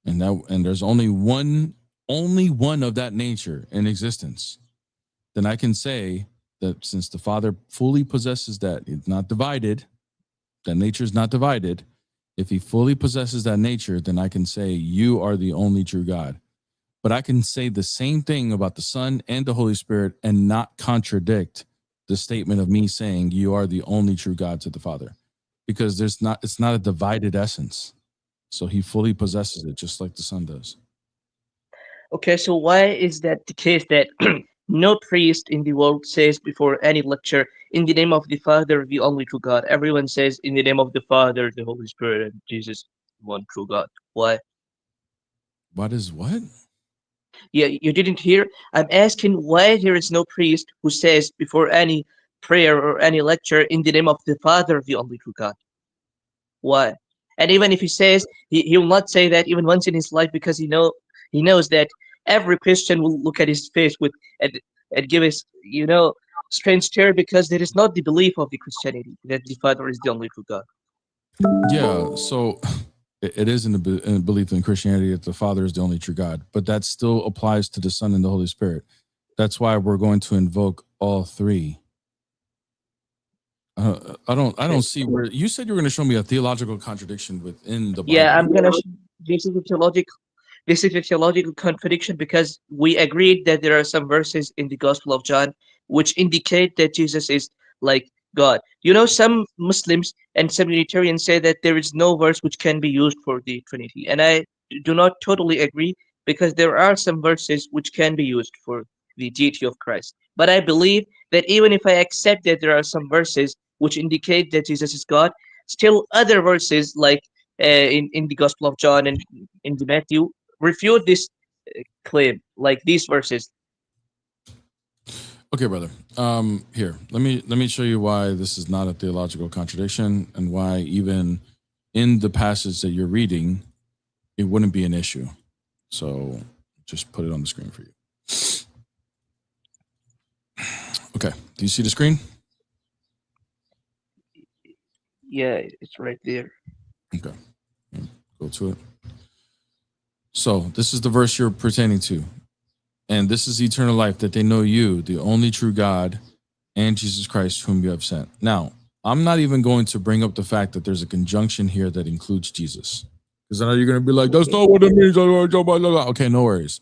and there's only one of that nature in existence, then I can say that since the Father fully possesses that, it's not divided, that nature is not divided. If he fully possesses that nature, then I can say you are the only true God. But I can say the same thing about the Son and the Holy Spirit and not contradict the statement of me saying you are the only true God to the Father, because it's not a divided essence. So he fully possesses it, just like the Son does. Okay, so why is that the case that no priest in the world says before any lecture, in the name of the Father, the only true God? Everyone says in the name of the Father, the Holy Spirit, and Jesus, one true God. Why? What is what? Yeah, you didn't hear? I'm asking why there is no priest who says before any prayer or any lecture, in the name of the Father, the only true God. Why? And even if he says, he will not say that even once in his life, because he knows that every Christian will look at his face with and give his strange stare, because that is not the belief of the Christianity that the Father is the only true God. Yeah, so it is in the belief in Christianity that the Father is the only true God, but that still applies to the Son and the Holy Spirit. That's why we're going to invoke all three. I don't see where you said you were going to show me a theological contradiction within the Bible. Yeah, I'm gonna. This is a theological contradiction, because we agreed that there are some verses in the Gospel of John which indicate that Jesus is like God. Some Muslims and some Unitarians say that there is no verse which can be used for the Trinity, and I do not totally agree, because there are some verses which can be used for the deity of Christ. But I believe that even if I accept that there are some verses which indicate that Jesus is God, still other verses like in the Gospel of John and in the Matthew refute this claim, like these verses. Okay, brother. Here, let me show you why this is not a theological contradiction, and why even in the passage that you're reading, it wouldn't be an issue. So just put it on the screen for you. Okay. Do you see the screen? Yeah, it's right there. Okay. Go to it. So this is the verse you're pertaining to. And this is eternal life, that they know you, the only true God, and Jesus Christ, whom you have sent. Now, I'm not even going to bring up the fact that there's a conjunction here that includes Jesus. Because I know you're going to be like, that's not what it means. Okay, no worries.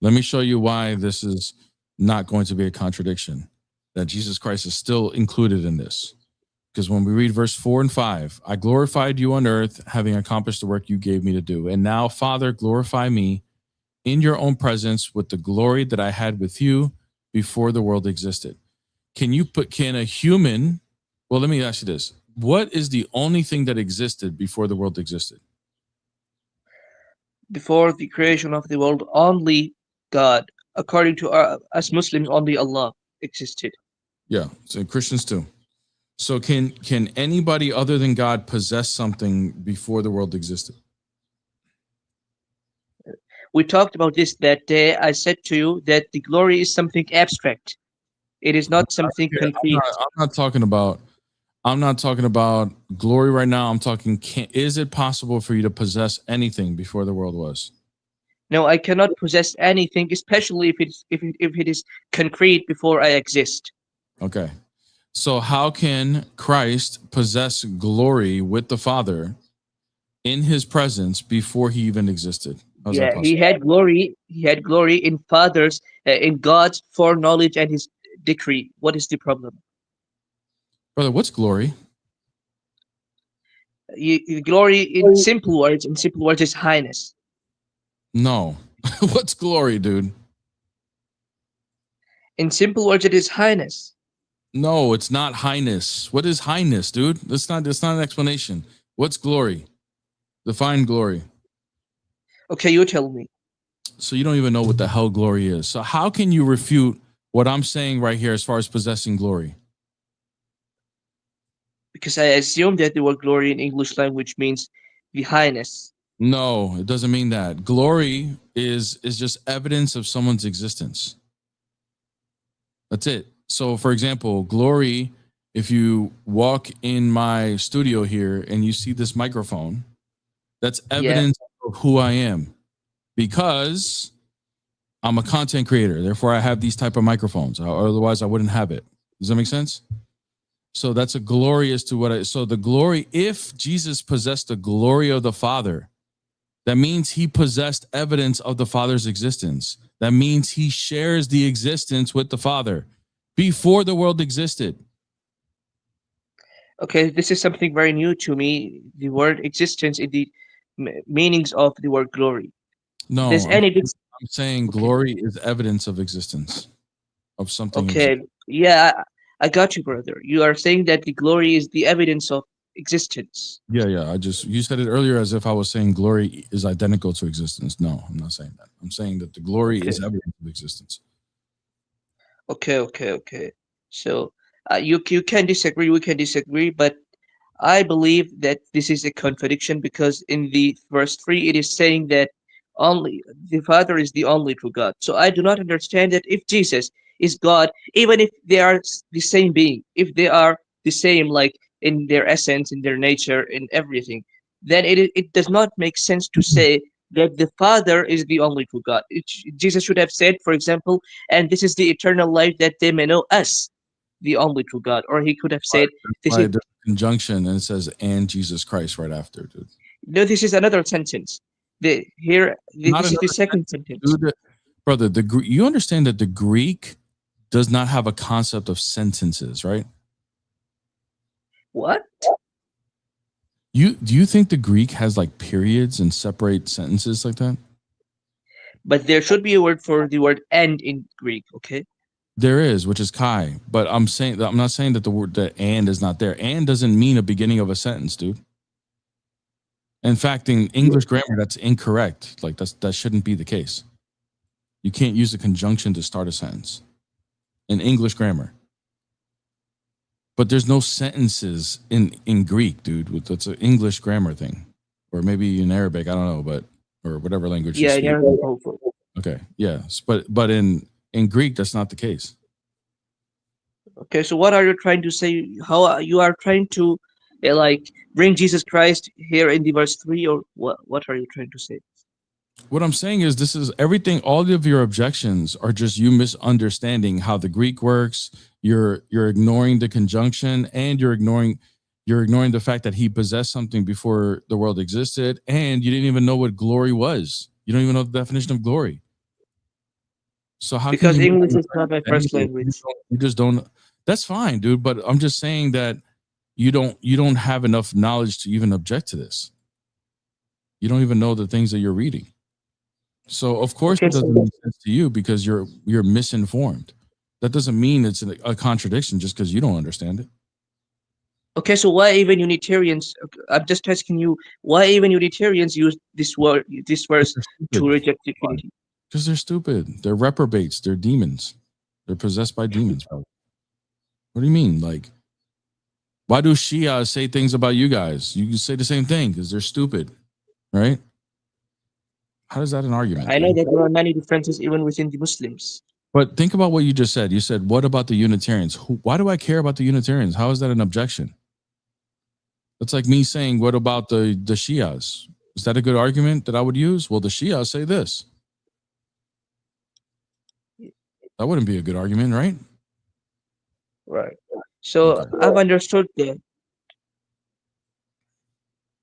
Let me show you why this is not going to be a contradiction, that Jesus Christ is still included in this. Because when we read verse 4 and 5, I glorified you on earth, having accomplished the work you gave me to do. And now, Father, glorify me in your own presence with the glory that I had with you before the world existed. Can a human, well, let me ask you this. What is the only thing that existed before the world existed? Before the creation of the world, only God. According to us Muslims, only Allah existed. Yeah, so Christians too. So can anybody other than God possess something before the world existed? We talked about this that day. I said to you that the glory is something abstract. It is not something concrete. I'm not talking about glory right now. I'm talking, is it possible for you to possess anything before the world was? No, I cannot possess anything, especially if it is concrete before I exist. Okay. So how can Christ possess glory with the Father in his presence before he even existed? How's that Yeah, possible? he had glory. He had glory in Father's, in God's foreknowledge and his decree. What is the problem? Brother, what's glory? Glory in simple words. In simple words, is highness. No. What's glory, dude? In simple words, it is highness. No, it's not highness. What is highness, dude? That's not an explanation. What's glory? Define glory. Okay, you tell me. So you don't even know what the hell glory is. So how can you refute what I'm saying right here as far as possessing glory? Because I assume that the word glory in English language means the highness. No, it doesn't mean that. Glory is just evidence of someone's existence. That's it. So for example, glory, if you walk in my studio here and you see this microphone, that's evidence of who I am, because I'm a content creator. Therefore, I have these type of microphones. Otherwise, I wouldn't have it. Does that make sense? So that's a glory as to so the glory, if Jesus possessed the glory of the Father, that means he possessed evidence of the Father's existence. That means he shares the existence with the Father before the world existed. Okay, this is something very new to me. The word existence in the meanings of the word glory. No, I'm saying glory is evidence of existence of something. Okay, yeah, I got you, brother. You are saying that the glory is the evidence of existence. Yeah. You said it earlier as if I was saying glory is identical to existence. No, I'm not saying that. I'm saying that the glory is evidence of existence. Okay. So you can disagree, we can disagree, but I believe that this is a contradiction, because in the verse 3 it is saying that only the Father is the only true God. So I do not understand that if Jesus is God, even if they are the same being, if they are the same, like in their essence, in their nature, in everything, then it does not make sense to say that the Father is the only true God. Jesus should have said, for example, and this is the eternal life, that they may know us, the only true God. Or he could have said, this is conjunction, and it says and Jesus Christ right after, dude. No, this is another sentence. This is the second sentence. Dude, brother, you understand that the Greek does not have a concept of sentences, right? What? Do you think the Greek has like periods and separate sentences like that? But there should be a word for the word "and" in Greek, okay? There is, which is kai. But I'm not saying that the word "the" "and" is not there. "And" doesn't mean a beginning of a sentence, dude. In fact, in English grammar, that's incorrect. Like that shouldn't be the case. You can't use a conjunction to start a sentence in English grammar. But there's no sentences in Greek, dude. That's an English grammar thing, or maybe in Arabic. I don't know, or whatever language. Yeah, you speak. in Arabic also. Okay, yeah, but in Greek, that's not the case. Okay, so what are you trying to say? How you are trying to like bring Jesus Christ here in the verse 3, or what? What are you trying to say? What I'm saying is this is everything. All of your objections are just you misunderstanding how the Greek works. You're ignoring the conjunction, and you're ignoring the fact that he possessed something before the world existed, and you didn't even know what glory was. You don't even know the definition of glory. So how Because can you English is not my first language. You just don't. That's fine, dude. But I'm just saying that you don't have enough knowledge to even object to this. You don't even know the things that you're reading. So of course Okay, it doesn't so make sense to you because you're misinformed. That doesn't mean it's a contradiction just because you don't understand it. okay, so why even Unitarians? I'm just asking you, why even Unitarians use this verse to reject the Trinity? Because they're stupid. They're reprobates. They're demons. They're possessed by demons, bro. What do you mean? Like, why do Shia say things about you guys? You can say the same thing because they're stupid, right? How is that an argument? I know that there are many differences even within the Muslims. But think about what you just said. You said, what about the Unitarians? Why do I care about the Unitarians? How is that an objection? That's like me saying, what about the Shias? Is that a good argument that I would use? Well, the Shias say this. That wouldn't be a good argument, right? Right. So I've understood that.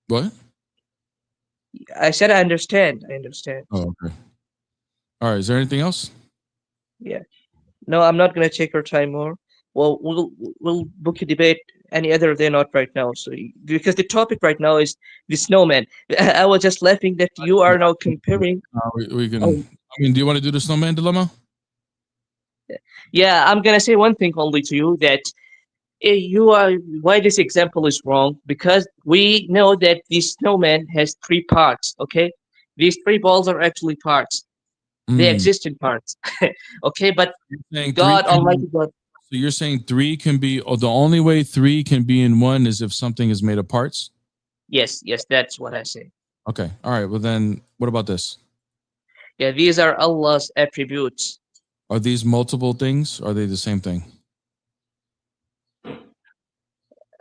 What? I said I understand. I understand. Oh, okay. All right. Is there anything else? Yeah. No, I'm not gonna take your time more. Well, we'll book a debate any other day, not right now. So because the topic right now is the snowman. I was just laughing that you are now comparing. We can. Oh. I mean, do you want to do the snowman dilemma? Yeah, I'm gonna say one thing only to you that you are why this example is wrong because we know that the snowman has 3 parts. Okay, these 3 balls are actually parts. They exist in parts. Okay, but God, Almighty God. So you're saying 3 can be, the only way 3 can be in 1 is if something is made of parts? Yes, that's what I say. Okay. All right. Well, then what about this? Yeah, these are Allah's attributes. Are these multiple things? Or are they the same thing?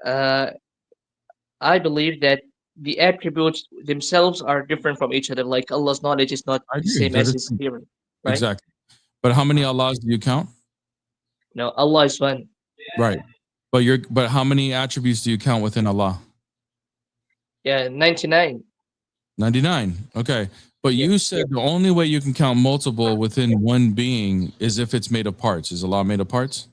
I believe that the attributes themselves are different from each other. Like Allah's knowledge is not the same as His hearing. Right? Exactly. But how many Allahs do you count? No, Allah is one. Right. But how many attributes do you count within Allah? Yeah, 99. 99. Okay. But you said the only way you can count multiple within one being is if it's made of parts. Is Allah made of parts?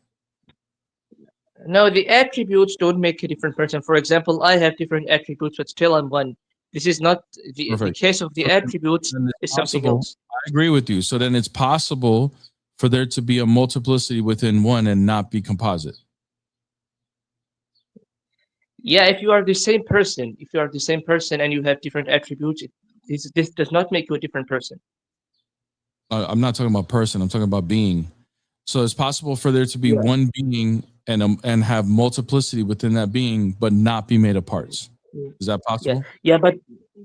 No, the attributes don't make a different person. For example, I have different attributes, but still I'm one. This is not the case of the attributes is something else. I agree with you. So then it's possible for there to be a multiplicity within one and not be composite. Yeah, if you are the same person, and you have different attributes, this does not make you a different person. I'm not talking about person. I'm talking about being. So it's possible for there to be one being and have multiplicity within that being, but not be made of parts. Is that possible? Yeah, but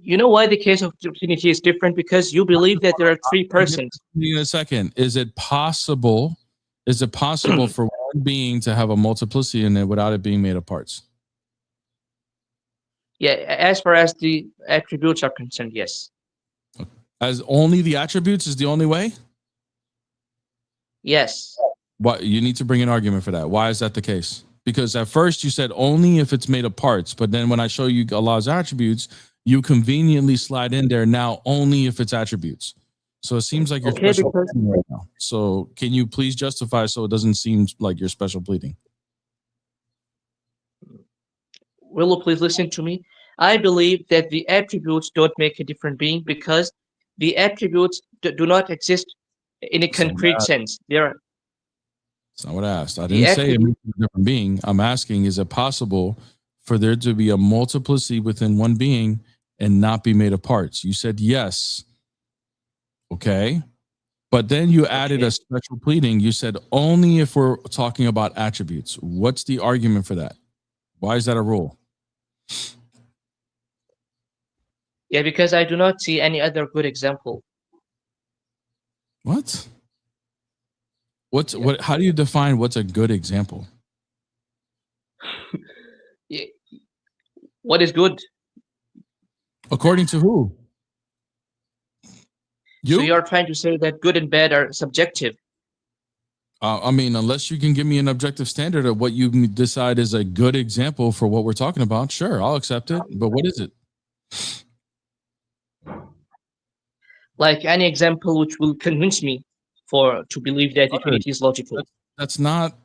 you know why the case of Trinity is different? Because you believe that there are 3 persons. In a second, is it possible for one being to have a multiplicity in it without it being made of parts? Yeah, as far as the attributes are concerned, yes. As only the attributes is the only way? Yes. What you need to bring an argument for that. Why is that the case? Because at first you said only if it's made of parts, but then when I show you Allah's attributes, you conveniently slide in there now only if it's attributes. So it seems like you're special pleading right now. So can you please justify so it doesn't seem like you're special pleading? Willow, please listen to me. I believe that the attributes don't make a different being because the attributes do not exist in a concrete sense. That's not what I asked. I didn't say it makes a different being. I'm asking, is it possible for there to be a multiplicity within one being and not be made of parts? You said yes. Okay. But then you added a special pleading. You said only if we're talking about attributes. What's the argument for that? Why is that a rule? Yeah, because I do not see any other good example. What? How do you define what's a good example? What is good? According to who? You? So you're trying to say that good and bad are subjective. I mean, unless you can give me an objective standard of what you decide is a good example for what we're talking about, sure, I'll accept it. But what is it? Like any example which will convince me to believe that the Trinity is logical. That's not.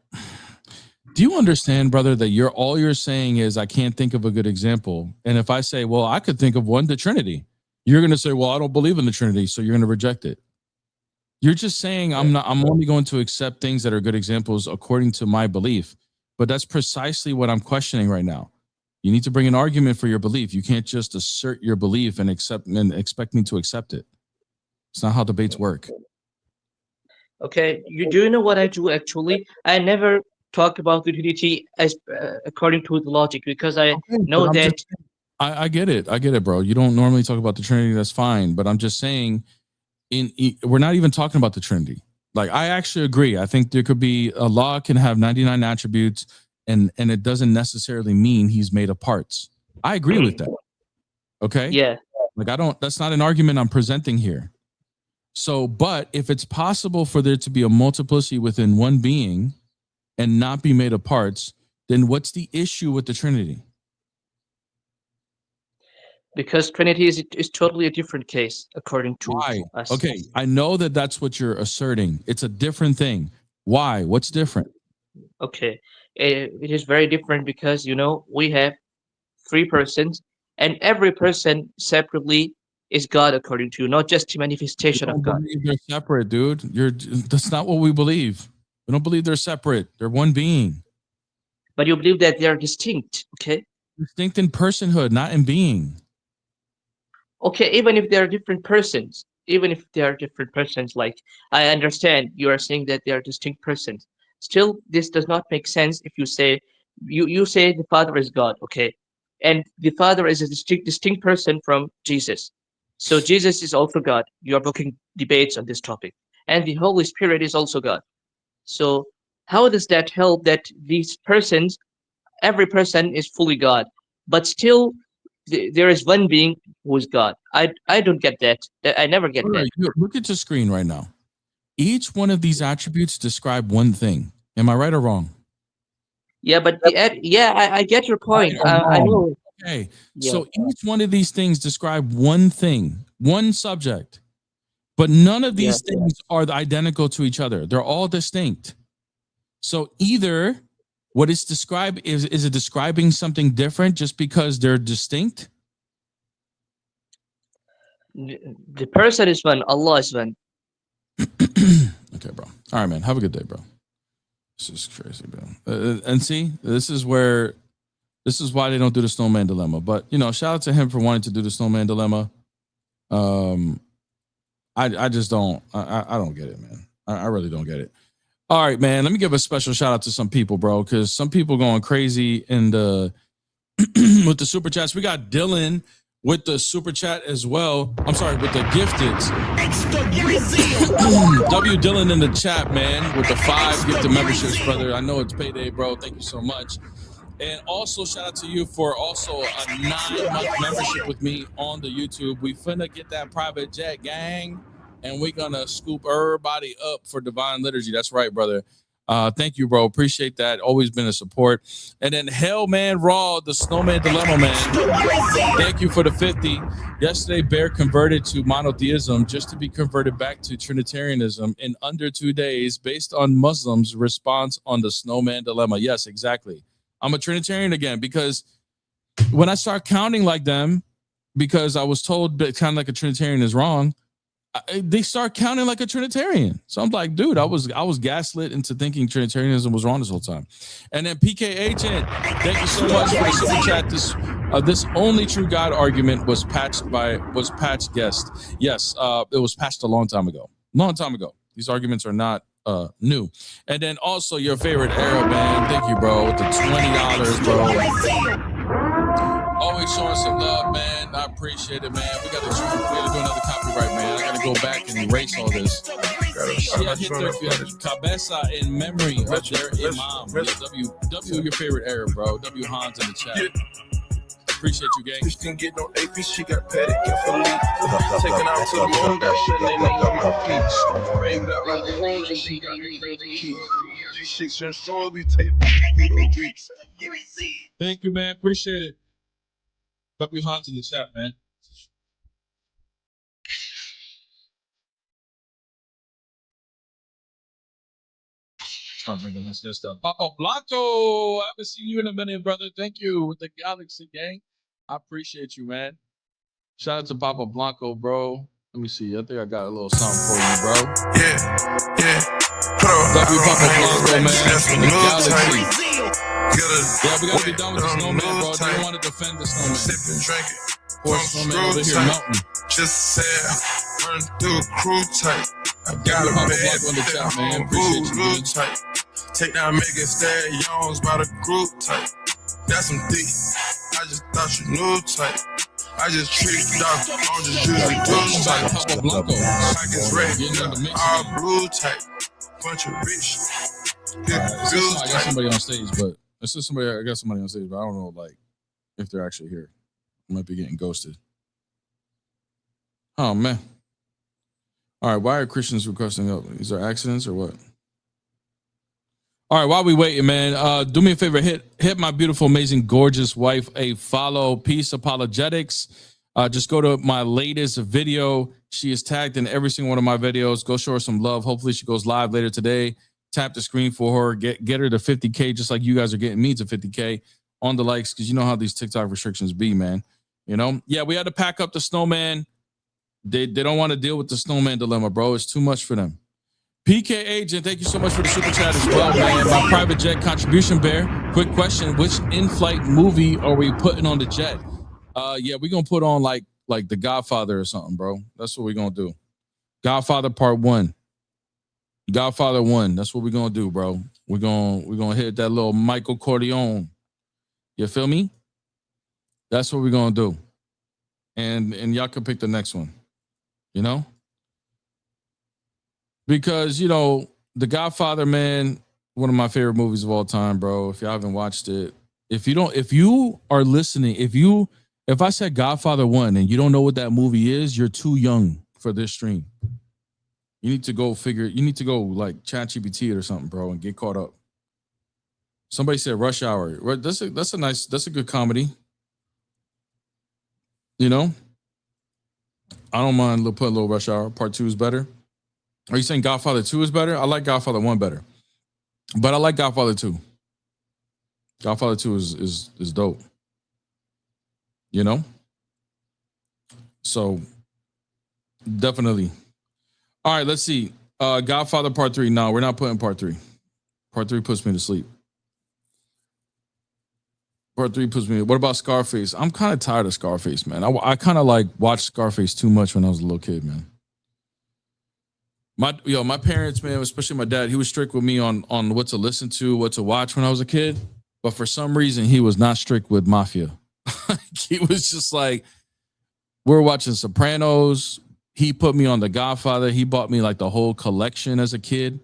Do you understand, brother, that all you're saying is I can't think of a good example, and if I say, well, I could think of one, the Trinity, you're going to say, well, I don't believe in the Trinity, so you're going to reject it. You're just saying I'm only going to accept things that are good examples according to my belief. But that's precisely what I'm questioning right now. You need to bring an argument for your belief. You can't just assert your belief and expect me to accept it. It's not how debates work. Okay, do you know what I do actually? I never talk about the Trinity as according to the logic, because I know that. I get it. I get it, bro. You don't normally talk about the Trinity. That's fine. But I'm just saying, we're not even talking about the Trinity. Like, I actually agree. I think there could be Allah can have 99 attributes, and it doesn't necessarily mean he's made of parts. I agree with that. Okay. Yeah. Like, that's not an argument I'm presenting here. So, but if it's possible for there to be a multiplicity within one being and not be made of parts, then what's the issue with the Trinity? Because Trinity is totally a different case, according to us. Okay, I know that that's what you're asserting. It's a different thing. Why? What's different? Okay, it is very different because, we have 3 persons, and every person separately is God, according to you, not just the manifestation of God. They're separate, dude. That's not what we believe. We don't believe they're separate. They're one being. But you believe that they are distinct, okay? Distinct in personhood, not in being. Okay, even if they are different persons, like, I understand you are saying that they are distinct persons. Still, this does not make sense if you say, you say the Father is God, okay? And the Father is a distinct person from Jesus. So Jesus is also God. You are booking debates on this topic. And the Holy Spirit is also God. So how does that help that these persons, every person is fully God, but still there is one being who is God? I don't get that. I never get that. Look at your screen right now. Each one of these attributes describe one thing. Am I right or wrong? Yeah, but I get your point. I know. Okay, Yeah. So each one of these things describe one thing, one subject, but none of these things are identical to each other. They're all distinct. So either what it's described is it describing something different just because they're distinct? The person is one. Allah is one. Okay, bro. All right, man. Have a good day, bro. This is crazy, bro. And see, this is why they don't do the snowman dilemma. But, shout out to him for wanting to do the snowman dilemma. I just don't. I don't get it, man. I really don't get it. All right, man. Let me give a special shout out to some people, bro, because some people going crazy in the with the super chats. We got Dylan with the super chat as well. I'm sorry, with the gifteds. W Dylan in the chat, man, with the 5 gifted memberships, brother. I know it's payday, bro. Thank you so much. And also shout out to you for also a 9-month membership with me on the YouTube. We finna get that private jet, gang, and we're gonna scoop everybody up for Divine Liturgy. That's right, brother. Thank you, bro. Appreciate that. Always been a support. And then Hellman Raw, the Snowman Dilemma, man. Thank you for the 50. Yesterday, Bear converted to monotheism just to be converted back to Trinitarianism in under 2 days based on Muslims' response on the Snowman Dilemma. Yes, exactly. I'm a Trinitarian again because when I start counting like them, because I was told that counting like a Trinitarian is wrong, they start counting like a Trinitarian. So I'm like, dude, I was gaslit into thinking Trinitarianism was wrong this whole time. And then PKH, thank you so much for the super chat. This only true God argument was patched guest. Yes, it was patched a long time ago. These arguments are not new. And then also your favorite Arab, man. Thank you, bro, with the $20, bro. Always showing some love, man. I appreciate it, man. We gotta do another copyright, man. I gotta go back and erase all this. Yeah, hit their cabeza in memory of their imam. Yeah, W, your favorite Arab, bro. W Hans in the chat. Appreciate you, gang. Bitch didn't get no AP, she got petty, carefully. Taking out to the moon, got shit in my feet. Framed up like the she got G6 and soul, we take beats. Thank you, man. Appreciate it. But we hot to the chat, man. Start bringing this good stuff. Oh, Blanco, I haven't seen you in a minute, brother. Thank you with the Galaxy gang. I appreciate you, man. Shout out to Papa Blanco, bro. Let me see. I think I got a little something for you, bro. Yeah. Love you, Papa Blanco, man. That's From the Galaxy. Yeah, we gotta be done with the snowman, bro. Do you want to defend the snowman? Sip and drink it. Poor snowman over here melting. Just said, run through a crew type. I got a Papa bad Blanco in the chat, man. Appreciate you, blue man. type. Take down Megan Stallions by the group type. That's some deep. I just thought you knew type. I just tricked out. I'm just using blue type. Papa Blanco. Pockets red, all blue type. Bunch of rich. I got somebody on stage, but it's just somebody. I got somebody on stage, but I don't know, like, if they're actually here. I might be getting ghosted. Oh man. All right, why are Christians requesting help? Is there accidents or what? All right, while we waiting, man, do me a favor, hit my beautiful, amazing, gorgeous wife a follow. Peace Apologetics. Just go to my latest video. She is tagged in every single one of my videos. Go show her some love. Hopefully she goes live later today. Tap the screen for her. Get her to 50K, just like you guys are getting me to 50K on the likes, because you know how these TikTok restrictions be, man. You know? Yeah, we had to pack up the snowman. They don't want to deal with the snowman dilemma, bro. It's too much for them. PK Agent, thank you so much for the super chat as well, man. My private jet contribution, Bear. Quick question: which in-flight movie are we putting on the jet? Yeah, we're gonna put on like The Godfather or something, bro. That's what we're gonna do. Godfather Part 1. Godfather 1. That's what we're gonna do, bro. We're gonna hit that little Michael Corleone. You feel me? That's what we're gonna do. And y'all can pick the next one. You know? Because, you know, The Godfather, man, one of my favorite movies of all time, bro. If y'all haven't watched it, if you are listening, if I said Godfather 1 and you don't know what that movie is, you're too young for this stream. You need to go like ChatGPT it or something, bro, and get caught up. Somebody said Rush Hour. That's a good comedy. You know? I don't mind putting a little Rush Hour. Part 2 is better. Are you saying Godfather 2 is better? I like Godfather 1 better. But I like Godfather 2. Godfather 2 is dope. You know? So definitely. All right, let's see. Godfather Part 3. No, we're not putting Part 3. Part 3 puts me to sleep. Part 3 puts me. What about Scarface? I'm kind of tired of Scarface, man. I kind of like watched Scarface too much when I was a little kid, man. My parents, man, especially my dad, he was strict with me on what to listen to, what to watch when I was a kid. But for some reason, he was not strict with Mafia. He was just like, we're watching Sopranos. He put me on The Godfather. He bought me like the whole collection as a kid.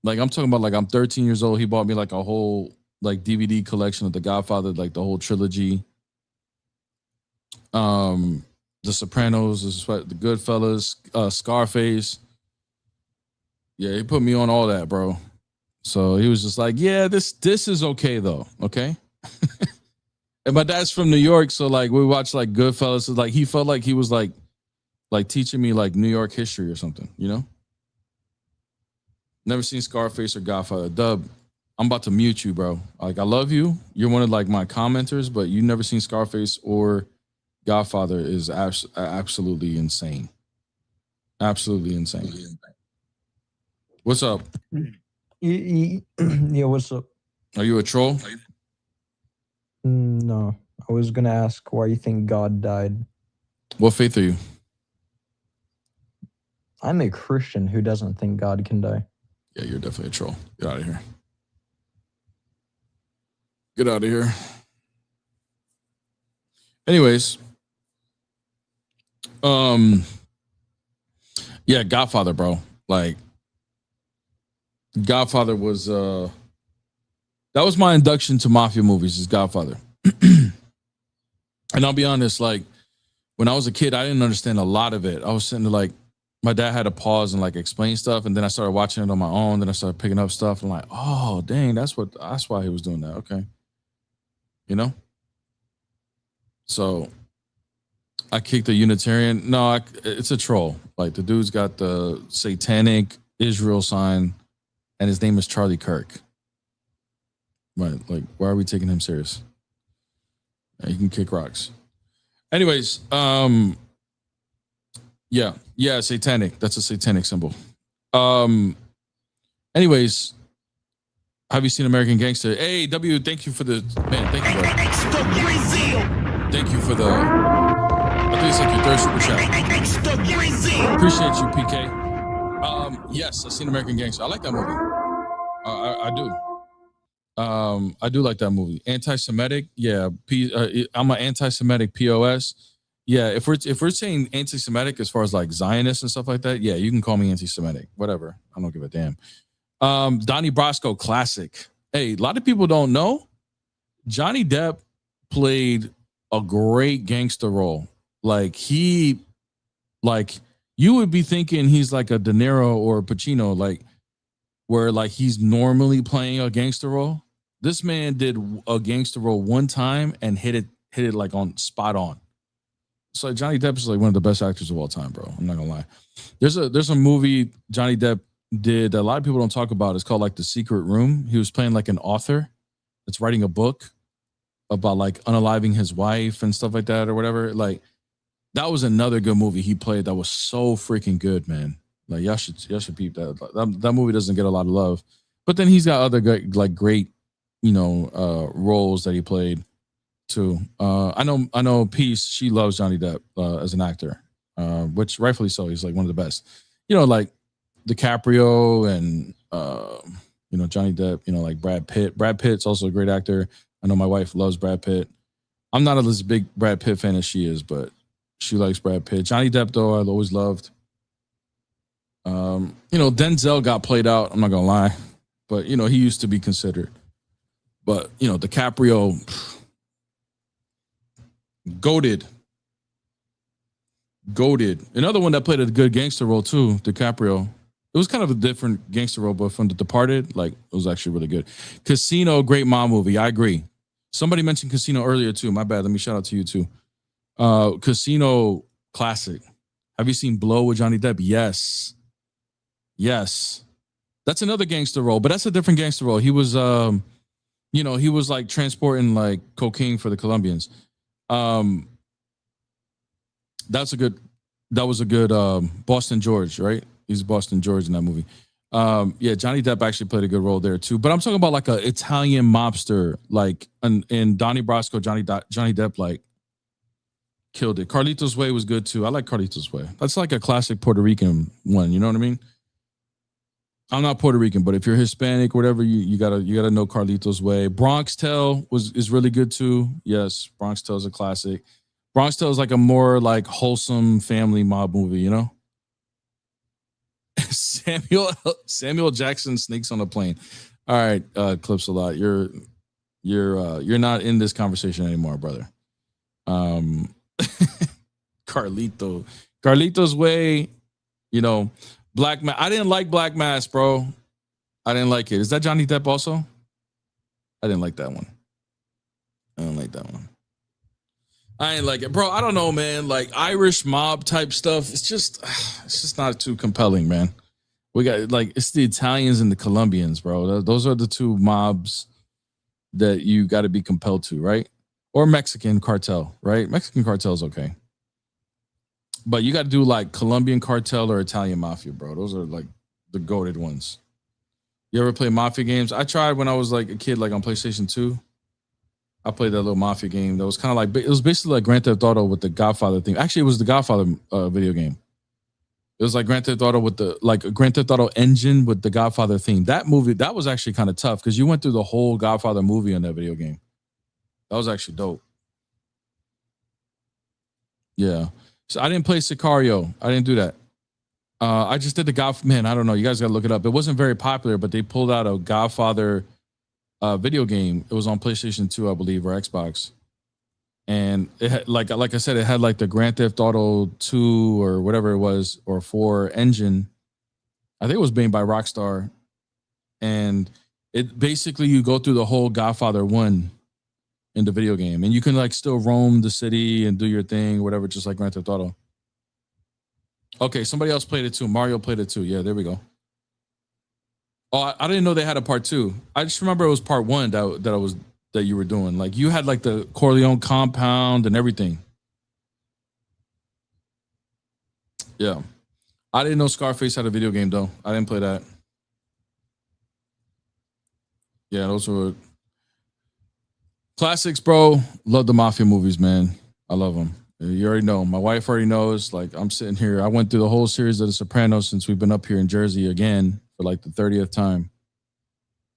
Like I'm talking about like I'm 13 years old. He bought me like a whole like DVD collection of The Godfather, like the whole trilogy. The Sopranos, the Goodfellas, Scarface. Yeah, he put me on all that, bro. So he was just like, yeah, this is okay though, okay? And my dad's from New York, so like we watched like Goodfellas. Like he felt like he was like teaching me like New York history or something, you know? Never seen Scarface or Godfather. Dub, I'm about to mute you, bro. Like I love you. You're one of like my commenters, but you never seen Scarface or Godfather is absolutely insane. Absolutely insane. What's up? Yeah, what's up? Are you a troll? No, I was gonna ask why you think God died. What faith are you? I'm a Christian who doesn't think God can die. Yeah, you're definitely a troll. Get out of here. Get out of here. Anyways. Yeah, Godfather, bro. Like Godfather was that was my induction to mafia movies, is Godfather. And I'll be honest, like when I was a kid, I didn't understand a lot of it. I was sitting there like, my dad had to pause and like explain stuff, and then I started watching it on my own. Then I started picking up stuff, and like, oh dang, that's why he was doing that. Okay, you know. So I kicked the Unitarian. No, it's a troll. Like the dude's got the satanic Israel sign, and his name is Charlie Kirk. Right? Like, why are we taking him serious? He can kick rocks. Anyways, yeah, satanic. That's a satanic symbol. Anyways, have you seen American Gangster? Hey, W, thank you for the man. Thank you, bro. Thank you for the. I think it's like your third super chat. Appreciate you, PK. Yes, I've seen American Gangster. I like that movie. I do. I do like that movie. Anti-Semitic, yeah. I'm an anti-Semitic POS. Yeah, if we're saying anti-Semitic as far as like Zionists and stuff like that, yeah, you can call me anti-Semitic. Whatever. I don't give a damn. Donnie Brasco, classic. Hey, a lot of people don't know. Johnny Depp played a great gangster role. Like you would be thinking he's like a De Niro or a Pacino, like where like he's normally playing a gangster role. This man did a gangster role one time and hit it like on spot on. So Johnny Depp is like one of the best actors of all time, bro. I'm not gonna lie. There's a movie Johnny Depp did that a lot of people don't talk about. It's called like The Secret Room. He was playing like an author that's writing a book about like unaliving his wife and stuff like that or whatever. Like that was another good movie he played that was so freaking good, man. Like y'all should peep that. That movie doesn't get a lot of love, but then he's got other great roles that he played too. I know Peace, she loves Johnny Depp as an actor, which rightfully so. He's like one of the best. Like DiCaprio and Johnny Depp. Like Brad Pitt. Brad Pitt's also a great actor. I know my wife loves Brad Pitt. I'm not as big Brad Pitt fan as she is, but she likes Brad Pitt. Johnny Depp though, I've always loved. Denzel got played out. I'm not gonna lie, but he used to be considered. But DiCaprio, goated. Another one that played a good gangster role too, DiCaprio. It was kind of a different gangster role, but from The Departed, like it was actually really good. Casino, great mob movie. I agree. Somebody mentioned Casino earlier too. My bad. Let me shout out to you too. Casino, classic. Have you seen Blow with Johnny Depp? Yes. That's another gangster role, but that's a different gangster role. He was, he was like transporting like cocaine for the Colombians. That was a good Boston George, right? He's Boston George in that movie. Johnny Depp actually played a good role there too. But I'm talking about like an Italian mobster, like in Donnie Brasco, Johnny Depp like killed it. Carlitos Way was good too. I like Carlitos Way. That's like a classic Puerto Rican one. You know what I mean? I'm not Puerto Rican, but if you're Hispanic or whatever, you gotta know Carlitos Way. Bronx Tale is really good too. Yes, Bronx Tale is a classic. Bronx Tale is like a more like wholesome family mob movie, Samuel Jackson sneaks on a plane. All right, Clips a lot. You're not in this conversation anymore, brother. Carlitos Way, Black Mass. I didn't like Black Mass, bro. I didn't like it. Is that Johnny Depp also? I didn't like that one. I didn't like it, bro. I don't know, man. Like Irish mob type stuff. It's just not too compelling, man. We got like it's the Italians and the Colombians, bro. Those are the two mobs that you got to be compelled to, right? Or Mexican cartel, right? Mexican cartel is okay. But you got to do like Colombian cartel or Italian mafia, bro. Those are like the goated ones. You ever play mafia games? I tried when I was like a kid, like on PlayStation 2. I played that little mafia game that was kind of like, it was basically like Grand Theft Auto with the Godfather thing. Actually, it was the Godfather video game. It was like Grand Theft Auto with the Grand Theft Auto engine with the Godfather theme. That movie, that was actually kind of tough because you went through the whole Godfather movie in that video game. That was actually dope. Yeah. So I didn't play Sicario. I didn't do that. I just did the Godfather. Man, I don't know. You guys got to look it up. It wasn't very popular, but they pulled out a Godfather video game. It was on PlayStation 2, I believe, or Xbox. And it had, like I said, it had like the Grand Theft Auto 2 or whatever it was, or 4 engine. I think it was made by Rockstar. And it basically, you go through the whole Godfather 1 in the video game, and you can like still roam the city and do your thing, whatever, just like Grand Theft Auto. Okay, somebody else played it too. Mario played it too. Yeah, there we go. Oh, I didn't know they had a part 2. I just remember it was part 1 that you were doing. Like you had like the Corleone compound and everything. Yeah. I didn't know Scarface had a video game though. I didn't play that. Yeah, those were classics, bro. Love the Mafia movies, man. I love them. You already know. My wife already knows. Like I'm sitting here. I went through the whole series of The Sopranos since we've been up here in Jersey again for like the 30th time.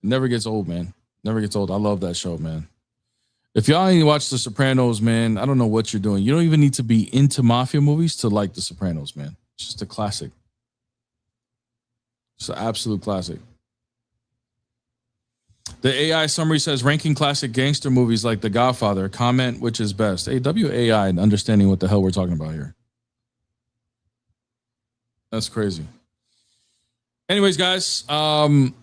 It never gets old, man. Never gets old. I love that show, man. If y'all ain't watched The Sopranos, man, I don't know what you're doing. You don't even need to be into Mafia movies to like The Sopranos, man. It's just a classic. It's an absolute classic. The AI summary says ranking classic gangster movies like The Godfather. Comment which is best. Hey, WAI and understanding what the hell we're talking about here. That's crazy. Anyways, guys, don't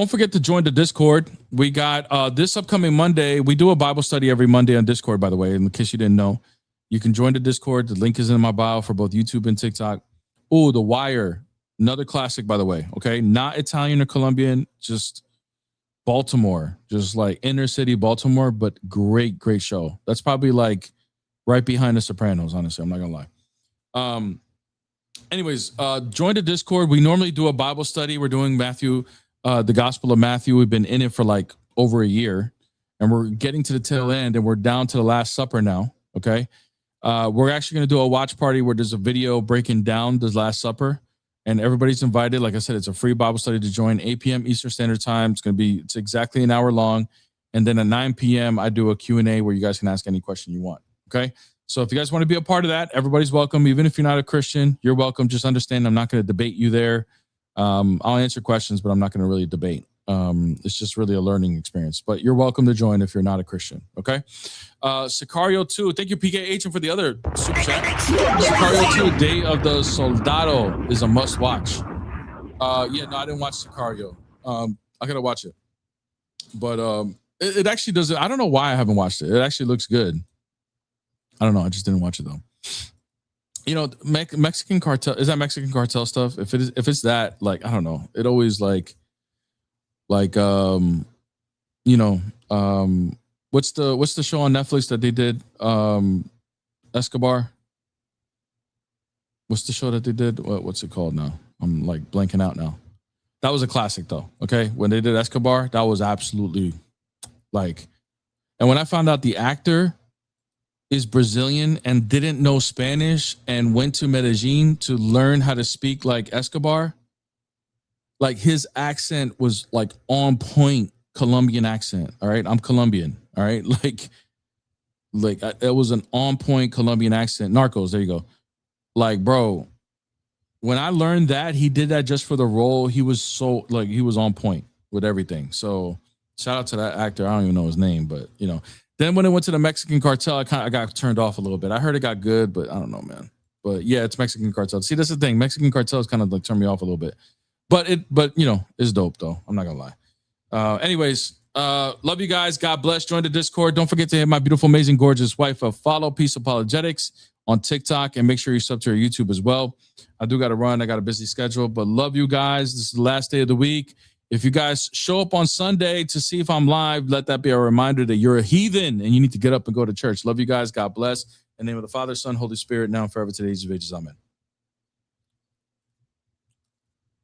forget to join the Discord. We got this upcoming Monday. We do a Bible study every Monday on Discord, by the way, in case you didn't know. You can join the Discord. The link is in my bio for both YouTube and TikTok. Oh, The Wire. Another classic, by the way. Okay. Not Italian or Colombian, just Baltimore. Just like inner city Baltimore, but great, great show. That's probably like right behind The Sopranos, honestly. I'm not going to lie. Anyways, join the Discord. We normally do a Bible study. We're doing Matthew, the Gospel of Matthew. We've been in it for like over a year, and we're getting to the tail end, and we're down to the Last Supper now. Okay. We're actually going to do a watch party where there's a video breaking down the Last Supper, and everybody's invited. Like I said, it's a free Bible study to join. 8 p.m. Eastern Standard Time. It's exactly an hour long. And then at 9 p.m. I do a Q&A where you guys can ask any question you want. Okay. So if you guys want to be a part of that, everybody's welcome. Even if you're not a Christian, you're welcome. Just understand I'm not going to debate you there. I'll answer questions, but I'm not going to really debate. It's just really a learning experience. But you're welcome to join if you're not a Christian. Okay. Sicario 2. Thank you, PK for the other super chat. Sicario 2, Day of the Soldado is a must watch. Yeah, no, I didn't watch Sicario. I got to watch it. But it actually doesn't. I don't know why I haven't watched it. It actually looks good. I don't know. I just didn't watch it though. You know, Mexican cartel, is that Mexican cartel stuff? If it's that, like, I don't know. It always like what's the show on Netflix that they did? Escobar. What's the show that they did? What's it called now? I'm like blanking out now. That was a classic though. Okay. When they did Escobar, that was absolutely like, and when I found out the actor is Brazilian and didn't know Spanish and went to Medellin to learn how to speak like Escobar, like his accent was like on point Colombian accent. All right. I'm Colombian. All right. Like it was an on point Colombian accent. Narcos. There you go. Like, bro, when I learned that he did that just for the role, he was so like, he was on point with everything. So shout out to that actor. I don't even know his name, but you know, then when it went to the Mexican cartel, I got turned off a little bit. I heard it got good, but I don't know, man. But yeah, it's Mexican cartel. See, that's the thing. Mexican cartel is kind of like turned me off a little bit. But you know, it's dope though. I'm not gonna lie. Anyways, love you guys. God bless. Join the Discord. Don't forget to hit my beautiful, amazing, gorgeous wife a follow, Peace Apologetics on TikTok, and make sure you sub to her YouTube as well. I do got to run. I got a busy schedule, but love you guys. This is the last day of the week. If you guys show up on Sunday to see if I'm live, let that be a reminder that you're a heathen and you need to get up and go to church. Love you guys. God bless. In the name of the Father, Son, Holy Spirit, now and forever, today's ages. Amen.